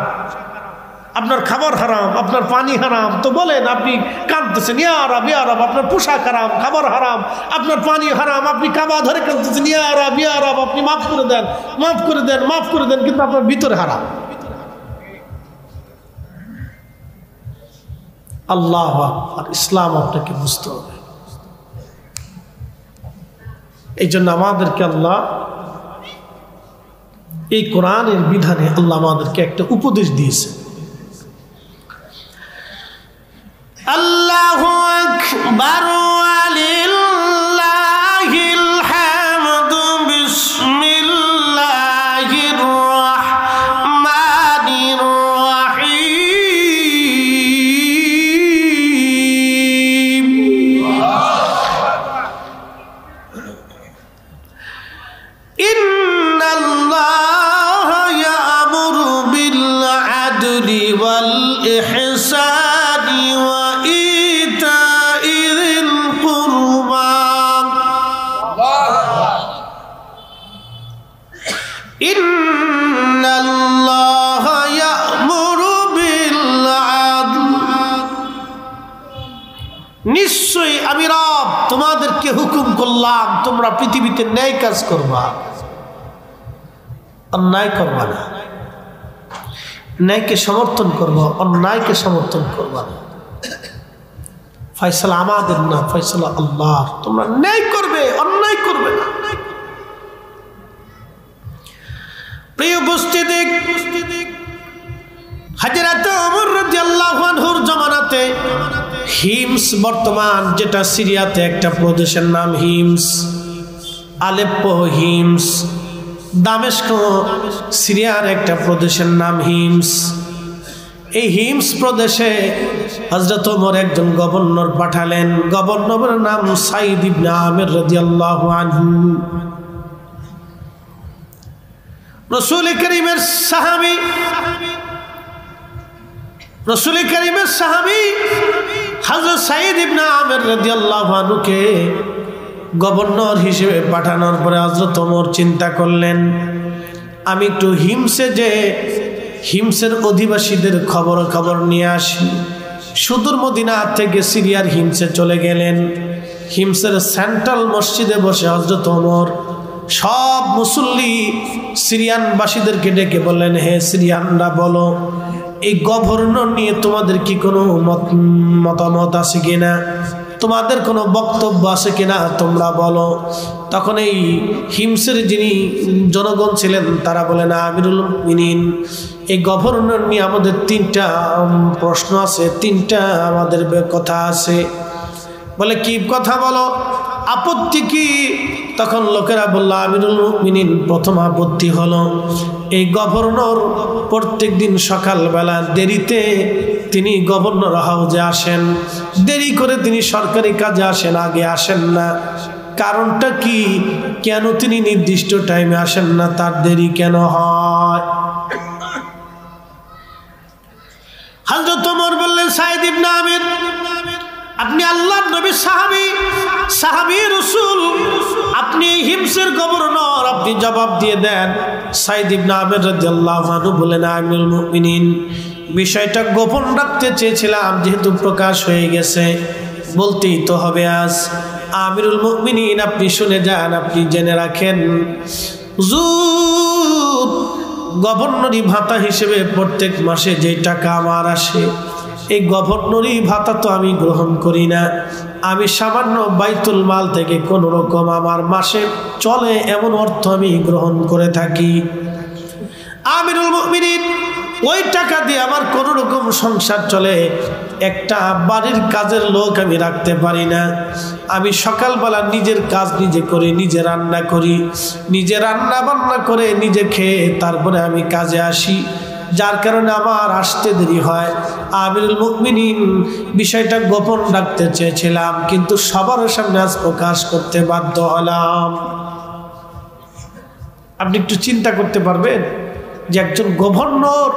আপনার খাবার হারাম, আপনার পানি হারাম, তো বলেন আপনি কাঁদতেছেন, ইয়া রব, ইয়া রব, আপনার পোশাক হারাম, খাবার হারাম, আপনার পানি হারাম, আপনি কাবা ধরে কাঁদতেছেন, ইয়া রব, ইয়া রব, আপনি মাফ করে দেন, মাফ করে দেন, মাফ করে দেন, কিন্তু আপনার ভিতরে হারাম। আল্লাহ আকবার। ইসলাম আপনাকে বুঝতে হবে। এই জন্য আমাদেরকে আল্লাহ এই কোরআনের বিধানে আল্লাহ আমাদেরকে একটা উপদেশ দিয়েছে। আল্লাহু আকবার ওয়ালিল্লাহিল হামদু বিসমিল্লাহির রাহমানির রাহিম। ইন্নাল্লাহা ইয়া'মুরু বিল আদলি ওয়াল ইহসানি ওয়া নিশ্চয়ই আমি রব তোমাদেরকে হুকুম করলাম তোমরা পৃথিবীতে ন্যায় কাজ করবা, অন্যায় করবা না। ন্যায়কে সমর্থন করবা, অন্যায়কে সমর্থন করবা না। ফয়সালা আমাদের না, ফয়সালা আল্লাহর। তোমরা ন্যায় করবে, অন্যায় করবে না। প্রিয় উপস্থিতি, হযরত ওমর রাদিয়াল্লাহু আনহুর জামানাতে হিমস, বর্তমান যেটা সিরিয়াতে একটা প্রদেশের নাম হিমস, আলেপ্পো হিমস, দামেস্ক সিরিয়ার একটা প্রদেশের নাম হিমস। এই হিমস প্রদেশে হযরত ওমর একজন গভর্নর পাঠালেন। গভর্নরের নাম সাইদ ইবনে আমির রাদিয়াল্লাহু আনহু। রাসূল করিমের সাহাবী, রাসূল করিমের সাহাবী হযরত সাইদ ইবনে আমির রাদিয়াল্লাহু আনহুকে গভর্নর হিসেবে পাঠানোর পরে হযরত ওমর চিন্তা করলেন, আমি একটু হিমসে যে হিমসের অধিবাসীদের খবর নিয়ে আসি। সুদূর মদিনা থেকে সিরিয়ার হিমসে চলে গেলেন। হিমসের সেন্ট্রাল মসজিদে বসে হযরত ওমর সব মুসল্লি সিরিয়ানবাসীদেরকে ডেকে বললেন, হে সিরিয়ানরা, বলো এই গভর্নর নিয়ে তোমাদের কি কোনো মতামত আছে কিনা, তোমাদের কোনো বক্তব্য আছে কিনা, তোমরা বলো। তখন এই হিমসের যিনি জনগণ ছিলেন তারা বলেন, আমিরুল মুমিনিন, এই গভর্নর নিয়ে আমাদের 3টা প্রশ্ন আছে, 3টা আমাদের কথা আছে। বলে কি কথা, বলো, আপত্তি কি? তখন লোকেরা বলল, আমিরুল মুমিনিন, প্রথম আপত্তি হলো এই গভর্নর প্রত্যেক দিন সকালবেলা দেরিতে তিনি গভর্নর হাউজে আসেন, দেরি করে তিনি সরকারি কাজে আসেন, আগে আসেন না। কারণটা কি? কেন তিনি নির্দিষ্ট টাইমে আসেন না? তার দেরি কেন হয়? হযরত ওমর বললেন, সাইদ ইবনে আমির, আপনি আল্লাহর নবীর সাহাবী রাসূল, আপনি হিমসের গভর্নর, আপনি জবাব দিয়ে দেন। সাইদ ইবনে আমির রাদিয়াল্লাহু আনহু বলেন, আমিরুল মুমিনিন, বিষয়টা গোপন রাখতে চেয়েছিলাম, যেহেতু প্রকাশ হয়ে গেছে বলতেই তো হবে। আজ আমিরুল মুমিনিন আপনি শুনে যান, আপনি জেনে রাখেন, হুজুর গভর্নরি ভাতা হিসেবে প্রত্যেক মাসে যে টাকা আমার আসে, এই গভর্নরি ভাতা তো আমি গ্রহণ করি না। আমি সামান্য বাইতুল মাল থেকে কোনো রকম আমার মাসে চলে এমন অর্থ আমি গ্রহণ করে থাকি। আমিরুল মুমিনিন ওই টাকা দিয়ে আমার কোনো রকম সংসার চলে। একটা বাড়ির কাজের লোক আমি রাখতে পারি না। আমি সকালবেলা নিজের কাজ নিজে করি, নিজে রান্না করি, নিজে রান্না বান্না করে নিজে খেয়ে তারপরে আমি কাজে আসি, যার কারণে আমার আসতে দেরি হয়। আমিরুল মুমিনিন বিষয়টা গোপন রাখতে চেয়েছিলাম, কিন্তু সবার সামনে আজ প্রকাশ করতে বাধ্য হলাম। আপনি একটু চিন্তা করতে পারবেন যে একজন গভর্নর,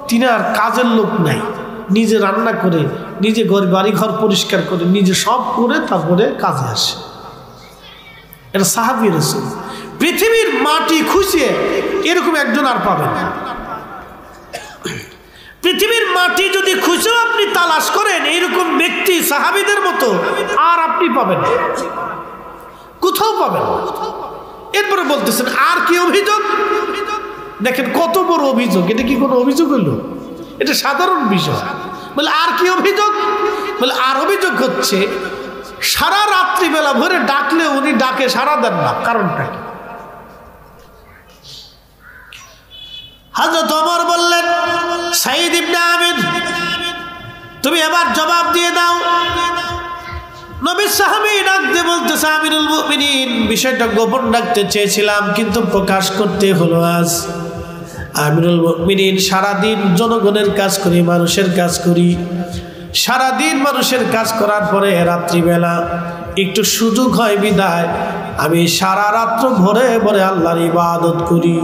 তিনার কাজের লোক নাই, নিজে রান্না করে, নিজে বাড়ি ঘর পরিষ্কার করে, নিজে সব করে তারপরে কাজে আসে। এটা সাহাবী রাসূল। পৃথিবীর মাটি খুঁজে এরকম একজন আর পাবেন না। পৃথিবীর মাটি যদি খুঁজেও আপনি তালাশ করেন এইরকম ব্যক্তি সাহাবীদের মতো আর আপনি পাবেন না, কোথাও পাবেন না। এরপরে বলতেছেন আর কি অভিযোগ? দেখেন কত বড় অভিযোগ, এটা কি কোনো অভিযোগ হলো? এটা সাধারণ বিষয়। বলে আর কি অভিযোগ? বলে আর অভিযোগ হচ্ছে সারা রাত্রিবেলা ভরে ডাকলে উনি ডাকে সাড়া দেন না, কারণটা কি? হযরত ওমর বললেন, সাঈদ ইবনে আমির তুমি এবার জবাব দিয়ে দাও। নবীর সাহাবী ডাক দিয়ে বলতেছে, আমিরুল মুমিনিন বিষয়টা গোপন রাখতে চেয়েছিলাম কিন্তু প্রকাশ করতে হলো আজ। আমিরুল মুমিনিন সারাদিন জনগণের কাজ করি, মানুষের কাজ করি, সারাদিন মানুষের কাজ করার পরে রাত্রিবেলা একটু সুযোগ হয় বিদায় আমি সারা রাত্র ভরে ভরে আল্লাহর ইবাদত করি।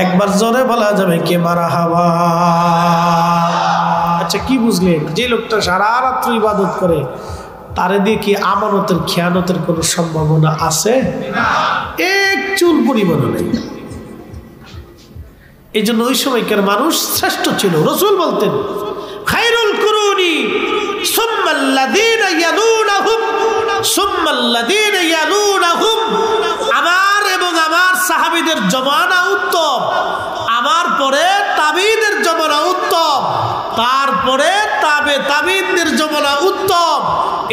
একবার জোরে বলা যাবে কে মারহাবা? আচ্ছা কি বুঝলেন? যে লোকটা সারা রাত্র ইবাদত করে তারে দিয়ে কি আমানতের খেয়ানতের কোনো সম্ভাবনা আছে? এক চুল পরিমাণও নেই। এই জন্য ওই সময়কার মানুষ শ্রেষ্ঠ ছিল। রাসূল বলতেন, খায়রুল কুরুনি সুম্মাল্লাযীনা ইয়ালুনাহুম সুম্মাল্লাযীনা ইয়ালুনাহুম, আমার এবং আমার সাহাবীদের জমানা উত্তম, আমার পরে তাবিঈদের জমানা উত্তম, তারপরে তাবিঈদের জমানা উত্তম।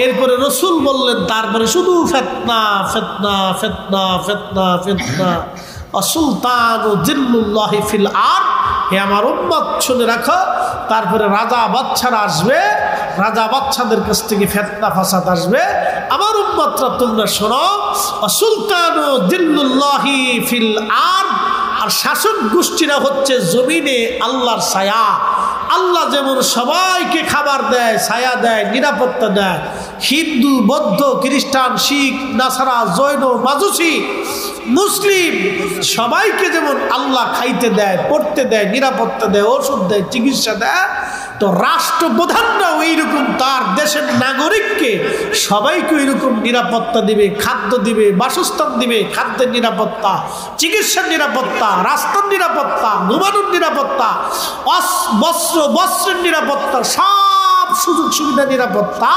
এরপরে রাসূল বললেন তারপরে শুধু ফিতনা ফিতনা ফিতনা ফিতনা ফিতনা সুলতান জিল্লুল্লাহি ফিল আরদ। হে আমার উম্মত শুনে রাখো, তারপরে রাজা বাদশারা আসবে, রাজা বাদশাদের কাছ থেকে ফিতনা ফাসাদ আসবে। আমার উম্মতরা তোমরা শোনো, সুলতান জিল্লুল্লাহি ফিল আরদ, আর শাসক গোষ্ঠীরা হচ্ছে জমিনে আল্লাহর ছায়া। আল্লাহ যেমন সবাইকে খাবার দেয়, ছায়া দেয়, নিরাপত্তা দেয়, হিন্দু বৌদ্ধ খ্রিস্টান শিখ নাসারা জৈন মাজুসি মুসলিম সবাইকে যেমন আল্লাহ খাইতে দেয়, পড়তে দেয়, নিরাপত্তা দেয়, ওষুধ দেয়, চিকিৎসা দেয়, তো রাষ্ট্রপ্রধানরাও এইরকম তার দেশের নাগরিককে সবাইকে এইরকম নিরাপত্তা দিবে, খাদ্য দিবে, বাসস্থান দিবে, খাদ্যের নিরাপত্তা, চিকিৎসার নিরাপত্তা, রাস্তার নিরাপত্তা, ঘুমানোর নিরাপত্তা, বস্ত্রের নিরাপত্তা, সব সুযোগ সুবিধা নিরাপত্তা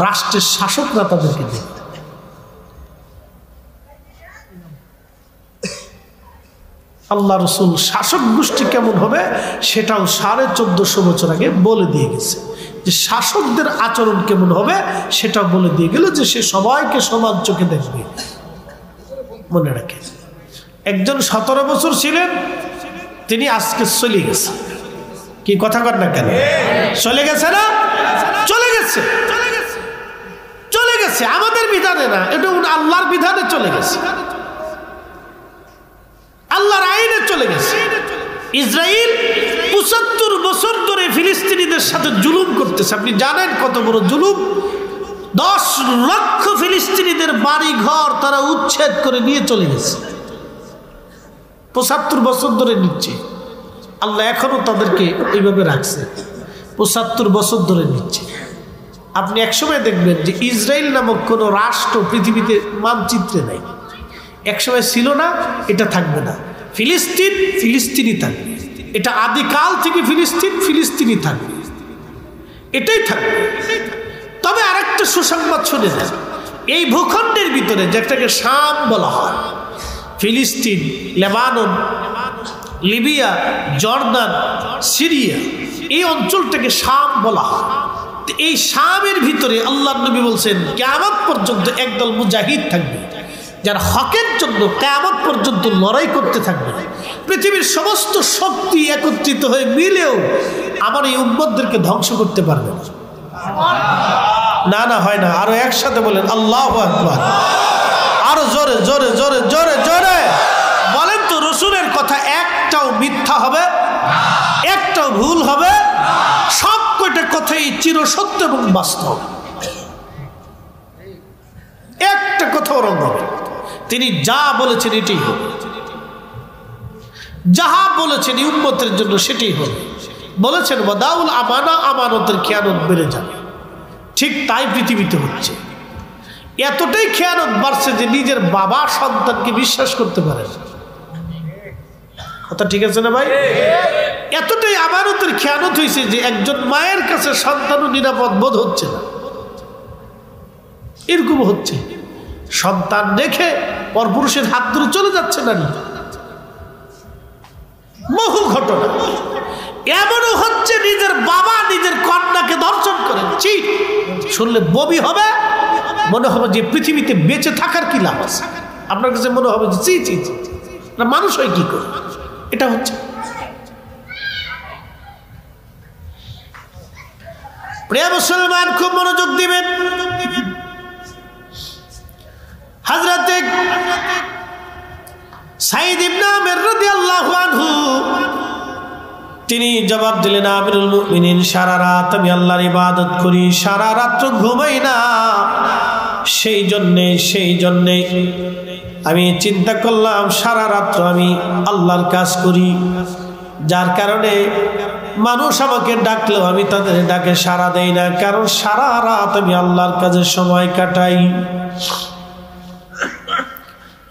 রাষ্ট্রের শাসকরা তাদেরকে দেবে। আল্লাহ রসুল শাসক গোষ্ঠী কেমন হবে সেটাও 1450 বছর আগে বলে দিয়ে গেছে, যে শাসকদের আচরণ কেমন হবে সেটাও বলে দিয়ে গেল, যে সে সবাইকে সমান চোখে দেখবে। মনে রাখে, একজন 17 বছর ছিলেন, তিনি আজকে চলে গেছে। কি কথা কর না কেন? চলে গেছে না? চলে গেছে, চলে গেছে। আমাদের বিধানে না, এটা আল্লাহর বিধানে চলে গেছে, আল্লাহর আইনে চলে গেছে। ইসরায়েল 75 বছর ধরে ফিলিস্তিনিদের সাথে জুলুম করতেছে। আপনি জানেন কত বড় জুলুম? 10 লক্ষ ফিলিস্তিনিদের বাড়ি ঘর তারা উচ্ছেদ করে নিয়ে চলে গেছে। 75 বছর ধরে নিচ্ছে। আল্লাহ এখনো তাদেরকে এইভাবে রাখছে, 75 বছর ধরে নিচ্ছে। আপনি একসময় দেখবেন যে ইসরায়েল নামক কোনো রাষ্ট্র পৃথিবীতে মানচিত্রে নাই। একসময় ছিল না, এটা থাকবে না। ফিলিস্তিন ফিলিস্তিনি থাকবে, এটা আদিকাল থেকে ফিলিস্তিন ফিলিস্তিনি থাকবে, এটাই থাকবে। তবে আরেকটা সুসংবাদ শুনে যান। এই ভূখণ্ডের ভিতরে যেটাকে শাম বলা হয়, ফিলিস্তিন, লেবানন, লিবিয়া, জর্দান, সিরিয়া, এই অঞ্চলটাকে শাম বলা হয়। এই শামের ভিতরে আল্লাহর নবী বলছেন কিয়ামত পর্যন্ত একদল মুজাহিদ থাকবে, যারা হকের জন্য কিয়ামত পর্যন্ত লড়াই করতে থাকবে। পৃথিবীর সমস্ত শক্তি একত্রিত হয়ে মিলেও আমার এই উম্মতদেরকে ধ্বংস করতে পারবে না। না হয় না, আরো একসাথে বলেন আল্লাহু আকবার। আরো জোরে জোরে জোরে জোরে জোরে বলেন তো, রসুলের কথা একটাও মিথ্যা হবে, একটাও ভুল হবে? সব কয়টা কথাই চিরসত্য এবং বাস্তব, একটা কথাও রং হবে। তিনি যা বলেছেন এটাই হবে, যাহা বলেছেন এই উম্মতের জন্য সেটাই হবে। বলেছেন ওয়াদাউল আমানা, আমানতের খেয়ানত বেড়ে যাবে। ঠিক তাই পৃথিবীতে হচ্ছে। এতটাই খেয়ানত বাড়ছে যে নিজের বাবা সন্তানকে বিশ্বাস করতে পারে না। কথা ঠিক আছে না ভাই? এতটাই আমানতের খেয়ানত হয়েছে যে একজন মায়ের কাছে সন্তানও নিরাপদ বোধ হচ্ছে না। এরকম হচ্ছে, সন্তান রেখে পরপুরুষের হাত ধরে চলে যাচ্ছে না। বহু ঘটনা এমনও হচ্ছে, নিজের বাবা নিজের কন্যাকে ধর্ষণ করেন। শুনলে বমি হবে, মনে হবে যে পৃথিবীতে বেঁচে থাকার কি লাভ আছে। আপনার কাছে মনে হবে যে মানুষ হয় কি করে। এটা হচ্ছে। প্রিয় মুসলমান, খুব মনোযোগ দিবেন। হযরতে সাঈদ ইবনে আমির রাদিয়াল্লাহু আনহু তিনি জবাব দিলেন, আমিরুল মুমিনিন, সারা রাত আমি আল্লাহর ইবাদত করি, সারা রাত ঘুমাই না। সেই জন্যে আমি চিন্তা করলাম সারা রাত্র আমি আল্লাহর কাজ করি, যার কারণে মানুষ আমাকে ডাকলেও আমি তাদের ডাকে সাড়া দেই না, কারণ সারা রাত আমি আল্লাহর কাজে সময় কাটাই।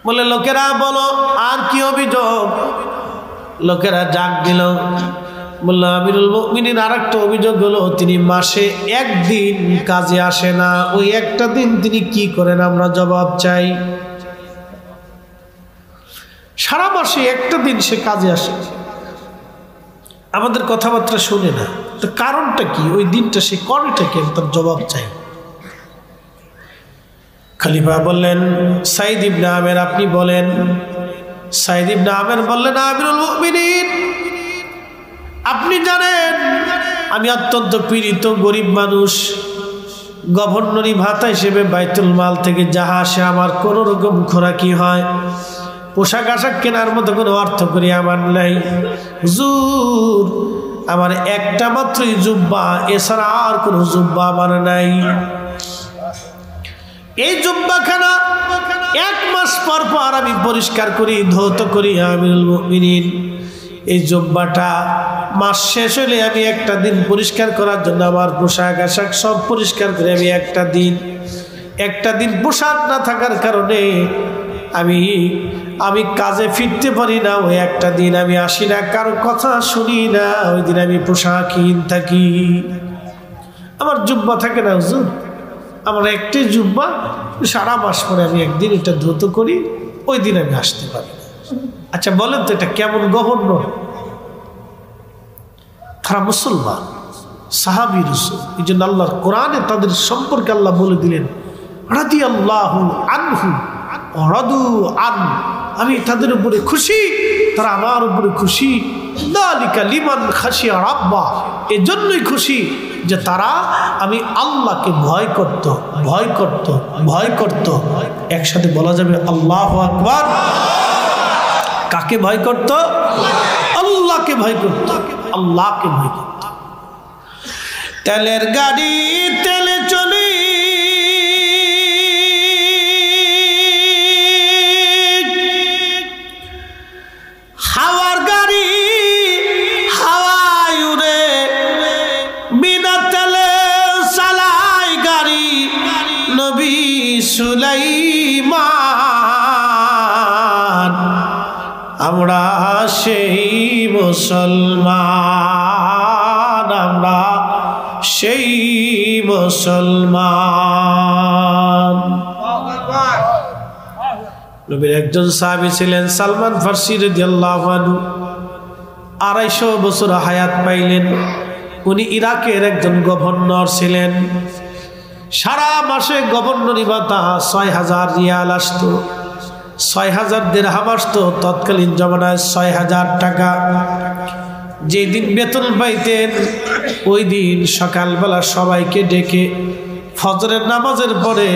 বলে লোকেরা বলো আর কি অভিযোগ? লোকেরা ডাক দিল, বলল আমিরুল মুমিনিন আর একটা অভিযোগ হলো তিনি মাসে একদিন কাজে আসে না। ওই একটা দিন তিনি কি করেন আমরা জবাব চাই। সারা মাসে একটা দিন সে কাজে আসে, আমাদের কথাবার্তা শুনে না। তো কারণটা কি? ওই দিনটা সে করেটা কি? তার জবাব চাই। খলিফা বললেন, সাঈদ ইবনে আমির আপনি বলেন। সাঈদ ইবনে আমির বললেন, আমিরুল মুমিনিন আপনি জানেন আমি অত্যন্ত পীড়িত গরিব মানুষ। গভর্নরি ভাতা হিসেবে বাইতুল মাল থেকে যাহা আসে আমার কোনো রকম খোরাকি হয়, পোশাক আশাক কেনার মতো কোনো অর্থ করি আমার নাই। হুজুর আমার একটা মাত্রই জুব্বা, এছাড়া আর কোনো জুব্বা আমার নাই। এই জুব্বাখানা 1 মাস পর পর আমি পরিষ্কার করি, ধৌত করি। আমিরুল মুমিনিন এই জুব্বাটা মাস শেষ হলে আমি একটা দিন পরিষ্কার করার জন্য আমার পোশাক আশাক সব পরিষ্কার করে আমি একটা দিন পোশাক না থাকার কারণে আমি কাজে ফিরতে পারি না। ওই একটা দিন আমি আসি না, কারো কথা শুনি না, ওই দিন আমি পোশাকহীন থাকি, আমার জুব্বা থাকে না। হুজুর আমার একটি জুব্বা, সারা মাস পরে আমি একদিন এটা ধৌত করি, ওই দিন আমি আসতে পারি। আচ্ছা বলেন তো এটা কেমন গভর্নর? তারা মুসলমান, সাহাবী রাসূল। এই জন্য আল্লাহর কোরআনে তাদের সম্পর্কে আল্লাহ বলে দিলেন, রাদিয়াল্লাহু আনহু রাদু আন, আমি তাদের উপরে খুশি, তারা আমার উপরে খুশি। যালিকা লিমান খাশিয়া রাব্বা, এজন্যই খুশি যে তারা আমি আল্লাহকে ভয় করত। একসাথে বলা যাবে আল্লাহু আকবার। কাকে ভয় করত? আল্লাহকে ভয় করত, আল্লাহকে ভয় করত। তেলের গাড়ি তেলে চলি, হাওয়ার গাড়ি হাওয়ায় উড়ে, বিনা তেলে চালাই গাড়ি নবী সুলাইমান। আমরা সেই মুসলমান, আমরা সেই মুসলমান। মুসলমান। নবীর একজন সাহাবী ছিলেন সালমান ফারসি রাদিয়াল্লাহু আনহু, 250 বছর হায়াত পাইলেন। উনি ইরাকের একজন গভর্নর ছিলেন। সারা মাসে গভর্নরি ভাতা 6000 রিয়াল আসতো, 6000 দিরহাম আসতো, তৎকালীন জমানায় 6000 টাকা। যেদিন বেতন পাইতেন ওই দিন সকালবেলা সবাইকে ডেকে ফজরের নামাজের পরে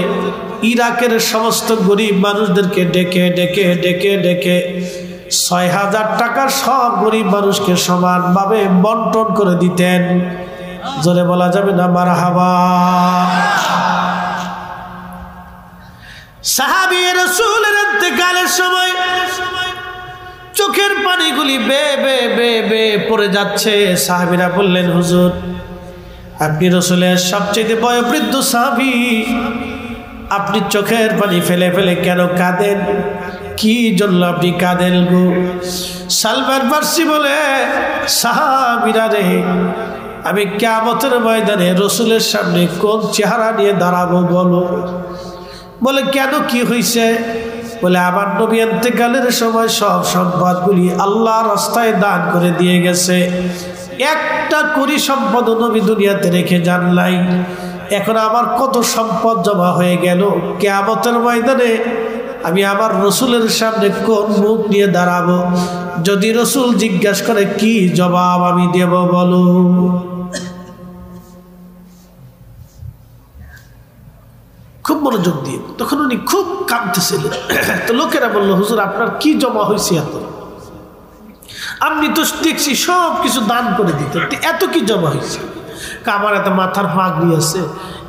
ইরাকের সমস্ত গরিব মানুষদেরকে ডেকে ডেকে ডেকে ডেকে 6000 টাকা সব গরিব মানুষকে সমানভাবে বন্টন করে দিতেন। জোরে বলা যাবে না মারহাবা। সাহাবী রাসূলের ইন্তেকালের সময় চোখের পানিগুলি বে বে বে বে পড়ে যাচ্ছে। সাহাবীরা বললেন, হুজুর আপনি রাসূলের সবচেয়ে বয়োবৃদ্ধ সাহাবী, আপনি চোখের পানি ফেলে ফেলে কেন কাঁদেন? কি জন্য আপনি কাঁদেন গো? সালমান ফারসি বলে, সাহাবীরা রে, আমি কিয়ামতের ময়দানে রাসূলের সামনে কোন চেহারা নিয়ে দাঁড়াবো বলো? বলে কেন, কি হয়েছে? বলে আমার নবী ইন্তেকালের সময় সব সম্পদগুলি আল্লাহর রাস্তায় দান করে দিয়ে গেছে, একটা কোটি সম্পদ নবী দুনিয়াতে রেখে যান নাই। এখন আমার কত সম্পদ জমা হয়ে গেল, কিয়ামতের ময়দানে আমি আমার রাসূলের সামনে কোন মুখ নিয়ে দাঁড়াবো? যদি রাসূল জিজ্ঞাসা করে কি জবাব আমি দেব বলো? খুব মনোযোগ দিয়ে, তখন উনি খুব কাঁদতেছিলেন। তো লোকেরা বললো, হুজুর আপনার কি জমা হয়েছে এত? আপনি তো দেখছি সব কিছু দান করে দিতেন, এত কি জমা হয়েছে? আমার এত মাথার পাগড়ি আছে,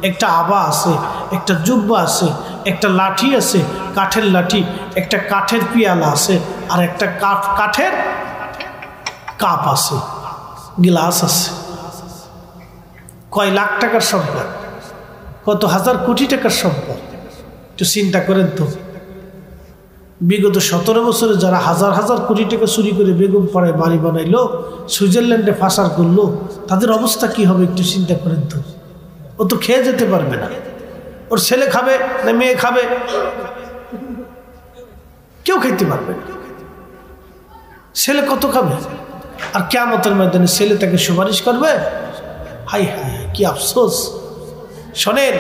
একটা আবা আছে, একটা জুব্বা আছে, একটা লাঠি আছে, কাঠের লাঠি, একটা কাঠের পিয়ালা আছে, আর একটা কাঠের কাপ আছে, গ্লাস আছে। কয় লাখ টাকার সম্পদ, কত হাজার কোটি টাকার সম্পদ। একটু চিন্তা করেন তো, বিগত 17 বছরে যারা হাজার হাজার কোটি টাকা চুরি করে বেগম পাড়ায় বাড়ি বানাইলো, সুইজারল্যান্ডে পাচার করলো, তাদের অবস্থা কি হবে একটু চিন্তা করেন তো। ও তো খেয়ে যেতে পারবে না, ওর ছেলে খাবে না মেয়ে খাবে, কেউ খেতে পারবে না। ছেলে কত খাবে? আর কিয়ামতের ময়দানে ছেলে তাকে সুপারিশ করবে? হাই হাই, কি আফসোস। শোনেন,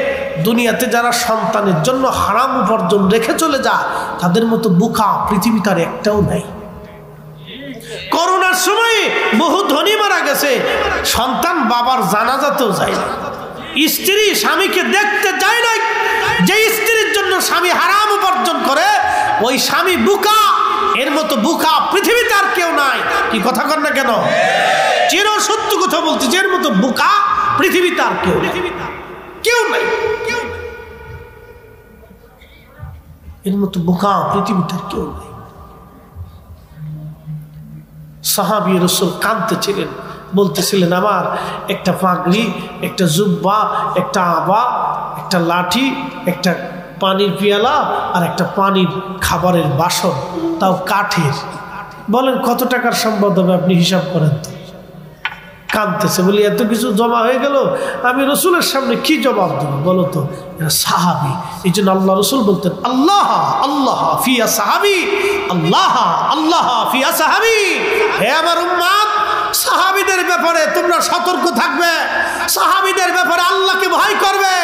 দুনিয়াতে যারা সন্তানের জন্য হারাম উপার্জন রেখে চলে যায়, তাদের মতো বোকা পৃথিবীতে আর একটাও নাই। করোনার সময় বহু ধনী মারা গেছে, সন্তান বাবার জানাজাতেও যায় না, স্ত্রী স্বামীকে দেখতে যায় না। যে স্ত্রীর জন্য স্বামী হারাম উপার্জন করে, ওই স্বামী বোকা। এর মতো বোকা পৃথিবীতে আর কেউ নাই। কি কথা কর না কেন? চির সত্য কথা বলছি, এর মতো বোকা পৃথিবীতে আর কেউ কেউ নাই। এর মতো বোকা পৃথিবীতে আর কেউ নাই। সাহাবী রাসূল কাঁদতেছিলেন, বলতেছিলেন, আমার একটা পাগড়ি, একটা জুব্বা, একটা আবা, একটা লাঠি, একটা পানির পিয়ালা, আর একটা পানির খাবারের বাসন, তাও কাঠের। বলেন কত টাকার সম্পদ হবে আপনি হিসাব করেন তো। কাঁদতেছে, বলি এত কিছু জমা হয়ে গেল, আমি রাসূলের সামনে কি জবাব দেবো বলো তো? সাহাবী, এই জন্য আল্লাহ রাসূল বলতেন, আল্লাহ আল্লাহ ফিয়া সাহাবী, আল্লাহ আল্লাহ ফিয়া সাহাবী। হে আমার উম্মত, সাহাবীদের ব্যাপারে তোমরা সতর্ক থাকবে, সাহাবীদের ব্যাপারে আল্লাহকে ভয় করবে।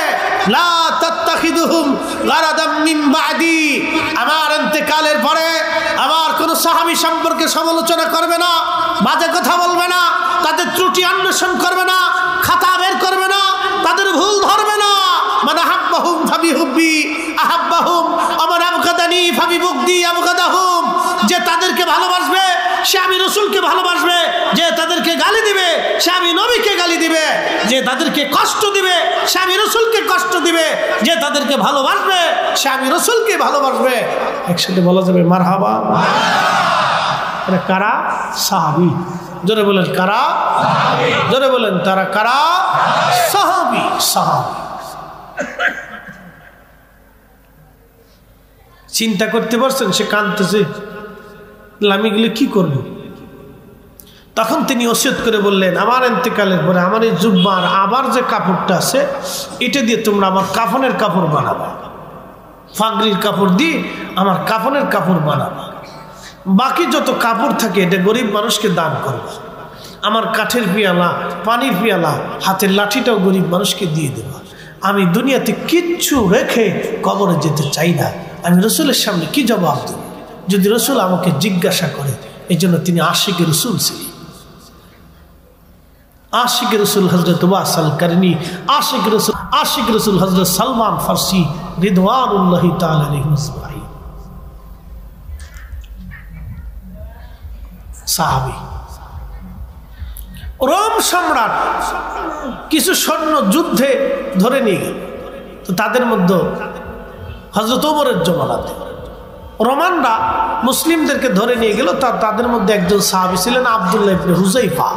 লা তাত্তাখিদুহুম গারাদাম মিন বাদি, আমার ইন্তেকালের পরে আমার কোন সাহাবী সম্পর্কে সমালোচনা করবে না, বাজে কথা বলবে না, তাদের ত্রুটি অন্বেষণ করবে না, খাতা বের করবে না, তাদের ভুল ধরবে না। মান আহাব্বাহুম ফাবিহুব্বি আহাব্বাহুম আমান আবগাদানি ফাবিবুগদি আবগাদাহুম। যে তাদেরকে ভালোবাসবে সে আমি রাসূলকে ভালোবাসবে, যে তাদেরকে গালি দিবে সে আমি নবীকে গালি দিবে, যে তাদেরকে কষ্ট দিবে সে আমি রাসূলকে কষ্ট দিবে, যে তাদেরকে ভালোবাসবে সে আমি রাসূলকে ভালোবাসবে। একসাথে বলা যাবে মারহাবা। এরা কারা? সাহাবী। জোরে বলেন কারা? জোরে বলেন তারা কারা? সাহাবী। সাহাবী। চিন্তা করতে পারছেন? সে কাঁদতেছে, আমি গেলে কি করব? তখন তিনি ওসিয়ত করে বললেন, আমার ইন্তেকালের পরে আমার এই জুব্বার আবার যে কাপড়টা আছে এটা দিয়ে তোমরা আমার কাফনের কাপড় বানাবা, ফাগরির কাপড় দিয়ে আমার কাফনের কাপড় বানাবা, বাকি যত কাপড় থাকে এটা গরিব মানুষকে দান করবা, আমার কাঠের পিয়ালা, পানির পিয়ালা, হাতের লাঠিটাও গরিব মানুষকে দিয়ে দেবা। আমি দুনিয়াতে কিচ্ছু রেখে কবরে যেতে চাই না। আমি রসুলের সামনে কি জবাব দেব যদি রসুল আমাকে জিজ্ঞাসা করে? এই জন্য তিনি আশিকে রসুল ছিলেন। আশিক রসুল হজরত ওয়াসাল কারনী, আশিক রসুল হজরত সালমান ফারসি রিদওয়ানুল্লাহি তাআলা আলাইহিম আজমাইন, সাহাবী। রোম সম্রাট কিছু সৈন্য যুদ্ধে ধরে নিয়ে গেল। তো তাদের মধ্যে হজরত ওমরের জমানাতে রোমানরা মুসলিমদেরকে ধরে নিয়ে গেল। তাদের মধ্যে একজন সাহাবী ছিলেন আব্দুল্লাহ ইবনে হুযাইফা।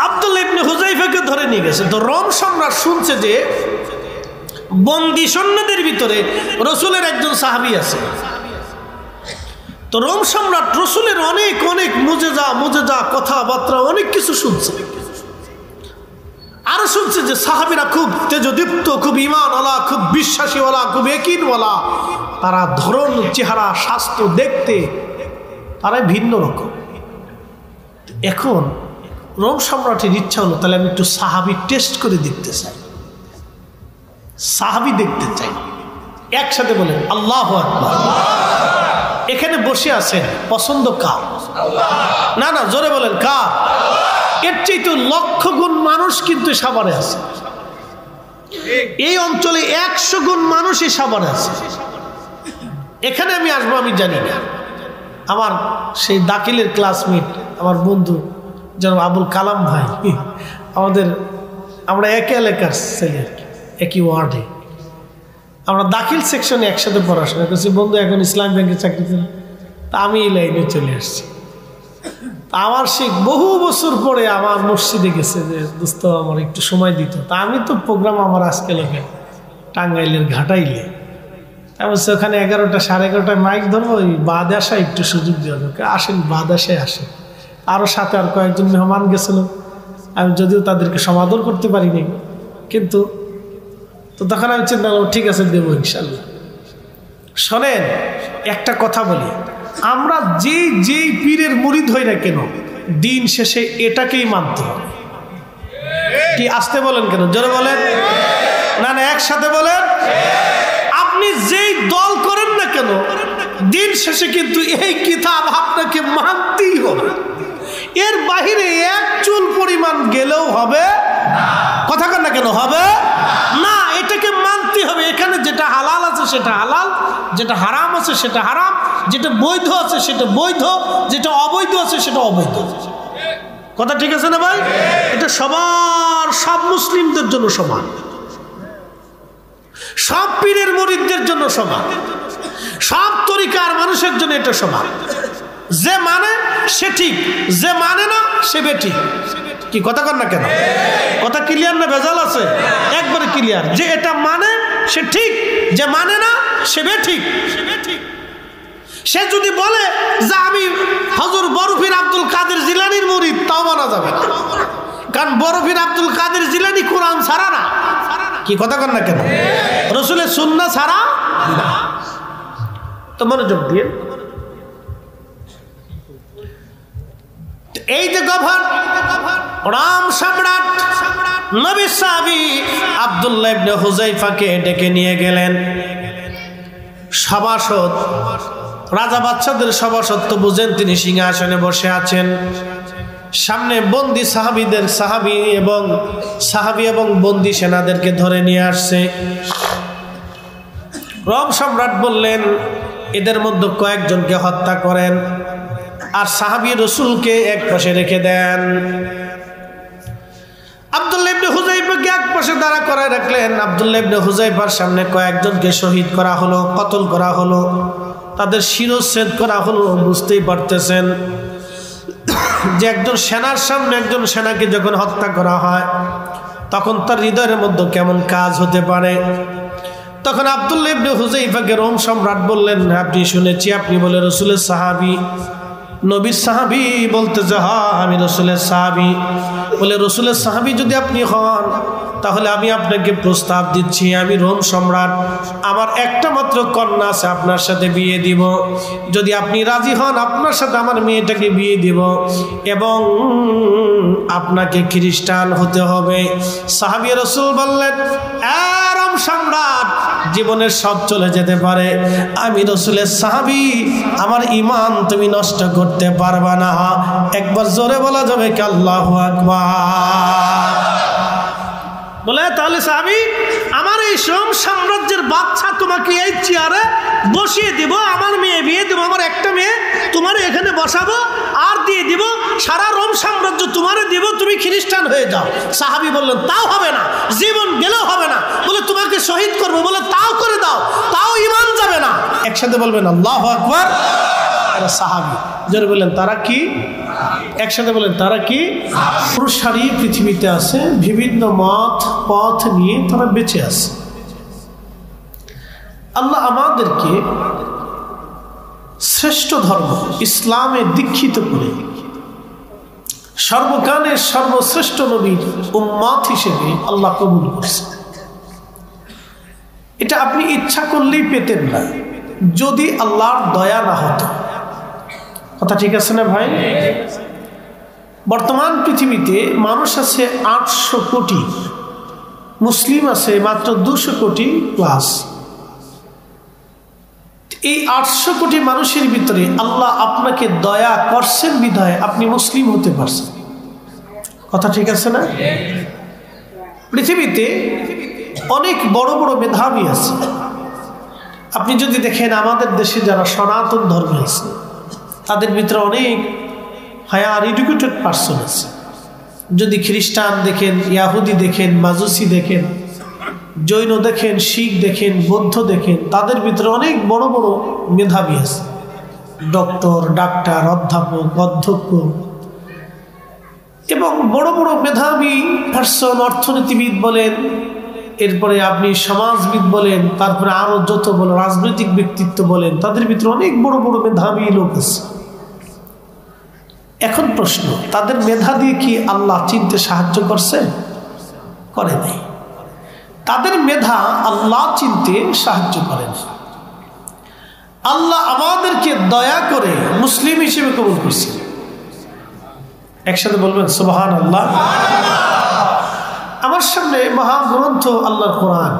আব্দুল্লাহ ইবনে হুযাইফাকে ধরে নিয়ে গেছে। তো রোম সম্রাট শুনছে যে বন্দী সৈন্যদের ভিতরে রসুলের একজন সাহাবী আছে। তো রোম সম্রাট রসুলের অনেক অনেক মুজেজা কথাবার্তা অনেক কিছু শুনছে। আরো শুনছে যে সাহাবীরা খুব তেজদীপ্ত, খুব ঈমানওয়ালা, খুব বিশ্বাসীওয়ালা, খুব ইয়াকিনওয়ালা। তারা ধরন, চেহারা, স্বাস্থ্য দেখতে তারা ভিন্ন রকম। এখন রোম সম্রাটের ইচ্ছা হলো তাহলে আমি একটু সাহাবী টেস্ট করে দেখতে চাই, সাহাবী দেখতে চাই। একসাথে বলেন আল্লাহু আকবার। এখানে বসে আছেন, পছন্দ কার? না না, জোরে বলেন কার? এর চাইতে লক্ষ গুণ মানুষ কিন্তু সাভারে আছে। এই অঞ্চলে 100 গুণ মানুষই সাভারে আছে। এখানে আমি আসবো আমি জানি না। আমার সেই দাখিলের ক্লাসমেট, আমার বন্ধু যেমন আবুল কালাম ভাই, আমরা একই এলাকার ছেলে, একই ওয়ার্ডে। আমরা দাখিল সেকশনে একসাথে পড়াশোনা করছি। বন্ধু এখন ইসলাম ব্যাংকে চাকরি করে। তা আমি এই লাইনে চলে আসছি। আমার সে বহু বছর পরে আমার মসজিদে গেছে যে দোস্ত আমার একটু সময় দিত। তা আমি তো প্রোগ্রাম আমার আজকে লোকে টাঙ্গাইলের ঘাটাইলে, আমি বলছি ওখানে 11টা 11:30 মাইক ধরবো, ওই বাদ আসা একটু সুযোগ দেওয়া দরকার। আসেন, বাদ আসে আসেন। আরও সাথে আর কয়েকজন মেহমান গেছিল। আমি যদিও তাদেরকে সমাদর করতে পারিনি, কিন্তু তো তখন আমি চিন্তা করলাম ঠিক আছে, দেবো ইনশাল্লাহ। শোনেন, একটা কথা বলি, আমরা যেই পীরের মুরিদ হই না কেন, দিন শেষে এটাকেই মানতে হবে। কি আসতে বলেন কেন? জোরে বলেন না না, একসাথে বলেন। আপনি যেই দল করেন না কেন, দিন শেষে কিন্তু এই কিতাব আপনাকে মানতেই হবে। এর বাহিরে এক চুল পরিমাণ গেলেও হবে কথা কন না কেন? হবে না, এটাকে মানতে হবে। এখানে যেটা হালাল আছে সেটা হালাল, যেটা হারাম আছে সেটা হারাম, যেটা বৈধ আছে সেটা বৈধ, যেটা অবৈধ আছে সেটা অবৈধ। কথা ঠিক আছে না ভাই? এটা সবার, সব মুসলিমদের জন্য সমান, সব পীরের মুরিদদের জন্য সমান, সব তরিকার মানুষের জন্য এটা সমান। যে মানে সে ঠিক, যে মানে না সে বেঠিক। কি কথা কর না কেন? কথা ক্লিয়ার না ভেজাল আছে? একবারে ক্লিয়ার। যে এটা মানে সে ঠিক, যে মানে না সে বেঠিক। সে যদি বলে যে আমি হযরত বরফির আব্দুল কাদের জিলানীর মুরিদ, তাও মানা যাবে না, কারণ বরফির আব্দুল কাদের জিলানী কোরআন ছাড়া না। কি কথা কর না কেন? রাসূলের সুন্নাহ ছাড়া না। তো মনোযোগ দিয়ে, এই যে রোম সম্রাট নবী সাহাবী আব্দুল্লাহ ইবনে হুযাইফাকে ডেকে নিয়ে গেলেন। সভাসদ, রাজা বাদশাদের সভাসদ তো বুঝেন, তিনি সিংহাসনে বসে আছেন। সামনে বন্দী সাহাবী এবং বন্দী সেনাদেরকে ধরে নিয়ে আসছে। রোম সম্রাট বললেন, এদের মধ্যে কয়েকজনকে হত্যা করেন আর সাহাবী রাসূলকে এক পাশে রেখে দেন। আব্দুল্লাহ ইবনে হুযাইফাকে এক পাশে দাঁড়া করায় রাখলেন। আব্দুল্লাহ ইবনে হুযাইফার সামনে কয়েকজনকে শহীদ করা হলো, কতল করা হলো, তাদের শিরচ্ছেদ করা হলো। বুঝতেই পারতেছেন যে একজন সেনার সামনে একজন সেনাকে যখন হত্যা করা হয় তখন তার হৃদয়ের মধ্যে কেমন কাজ হতে পারে। তখন আব্দুল্লাহ ইবনে হুযাইফাকে রোম সম্রাট বললেন, আপনি শুনেছি আপনি বলে রাসূলের সাহাবী, নবীর সাহাবী? বলতে যে হ্যাঁ আমি রাসূলের সাহাবী। বলে রাসূলের সাহাবী যদি আপনি হন তাহলে আমি আপনাকে প্রস্তাব দিচ্ছি, আমি রোম সম্রাট, আমার একটা মাত্র কন্যা আছে, আপনার সাথে বিয়ে দিব। যদি আপনি রাজি হন আপনার সাথে আমার মেয়েটাকে বিয়ে দিব এবং আপনাকে খ্রিস্টান হতে হবে। সাহাবী রাসূল বললেন, রোম সম্রাট, জীবনের সব চলে যেতে পারে, আমি রাসূলের সাহাবী, আমার ঈমান তুমি নষ্ট করতে পারবা না। একবার জোরে বলা যাবে কি আল্লাহু আকবার? বলে তাহলে সাহাবী, আমার এই রোম সাম্রাজ্যের বাদশা তোমাকে এই চেয়ারে বসিয়ে দিব, আমার মেয়ে বিয়ে দেবো, আমার একটা মেয়ে তোমার এখানে বসাবো আর দিয়ে দিব, সারা রোম সাম্রাজ্য তোমারে দিব, তুমি খ্রিস্টান হয়ে যাও। সাহাবী বললেন, তাও হবে না, জীবন গেলেও হবে না। বলে তোমাকে শহীদ করবো। বলে তাও করে দাও, তাও ঈমান যাবে না। একসাথে বলবেন আল্লাহু আকবার। এরা সাহাবী। যারা বললেন তারা কি? একসাথে বলেন তারা কি? পুরো সারি পৃথিবীতে আছে, বিভিন্ন মত পথ নিয়ে তারা বেঁচে আছে। আল্লাহ আমাদেরকে শ্রেষ্ঠ ধর্ম ইসলামে দীক্ষিত করে সর্বকালের সর্বশ্রেষ্ঠ নবীর উম্মত হিসেবে আল্লাহ কবুল করছে। এটা আপনি ইচ্ছা করলেই পেতেন না যদি আল্লাহর দয়া না হতো। কথা ঠিক আছে না ভাই? বর্তমান পৃথিবীতে মানুষ আছে 800 কোটি, মুসলিম আছে মাত্র 200 কোটি প্লাস। এই 800 কোটি মানুষের ভিতরে আল্লাহ আপনাকে দয়া করছেন বিধায় আপনি মুসলিম হতে পারছেন। কথা ঠিক আছে না? পৃথিবীতে অনেক বড় বড় মেধাবী আছে। আপনি যদি দেখেন আমাদের দেশে যারা সনাতন ধর্মে আছে তাদের ভিতরে অনেক হায়ার এডুকেটেড পার্সন আছে। যদি খ্রিস্টান দেখেন, ইয়াহুদি দেখেন, মাজুসি দেখেন, জৈন দেখেন, শিখ দেখেন, বৌদ্ধ দেখেন, তাদের ভিতরে অনেক বড় বড় মেধাবী আছে। ডক্টর, ডাক্তার, অধ্যাপক, অধ্যক্ষ এবং বড় বড় মেধাবী পার্সন, অর্থনীতিবিদ বলেন, এরপরে আপনি সমাজবিদ বলেন, তারপরে আরো যত বড় রাজনৈতিক ব্যক্তিত্ব বলেন, তাদের ভিতরে অনেক বড় বড় মেধাবী লোক আছে। এখন প্রশ্ন, তাদের মেধা দিয়ে কি আল্লাহ চিনতে সাহায্য করছে? করে নাই। তাদের মেধা আল্লাহ চিনতে সাহায্য করেন। আল্লাহ আমাদেরকে দয়া করে মুসলিম হিসেবে কবুল করছে। একসাথে বলবেন সুবহানাল্লাহ। আমার সামনে মহাগ্রন্থ আল্লাহর কোরআন,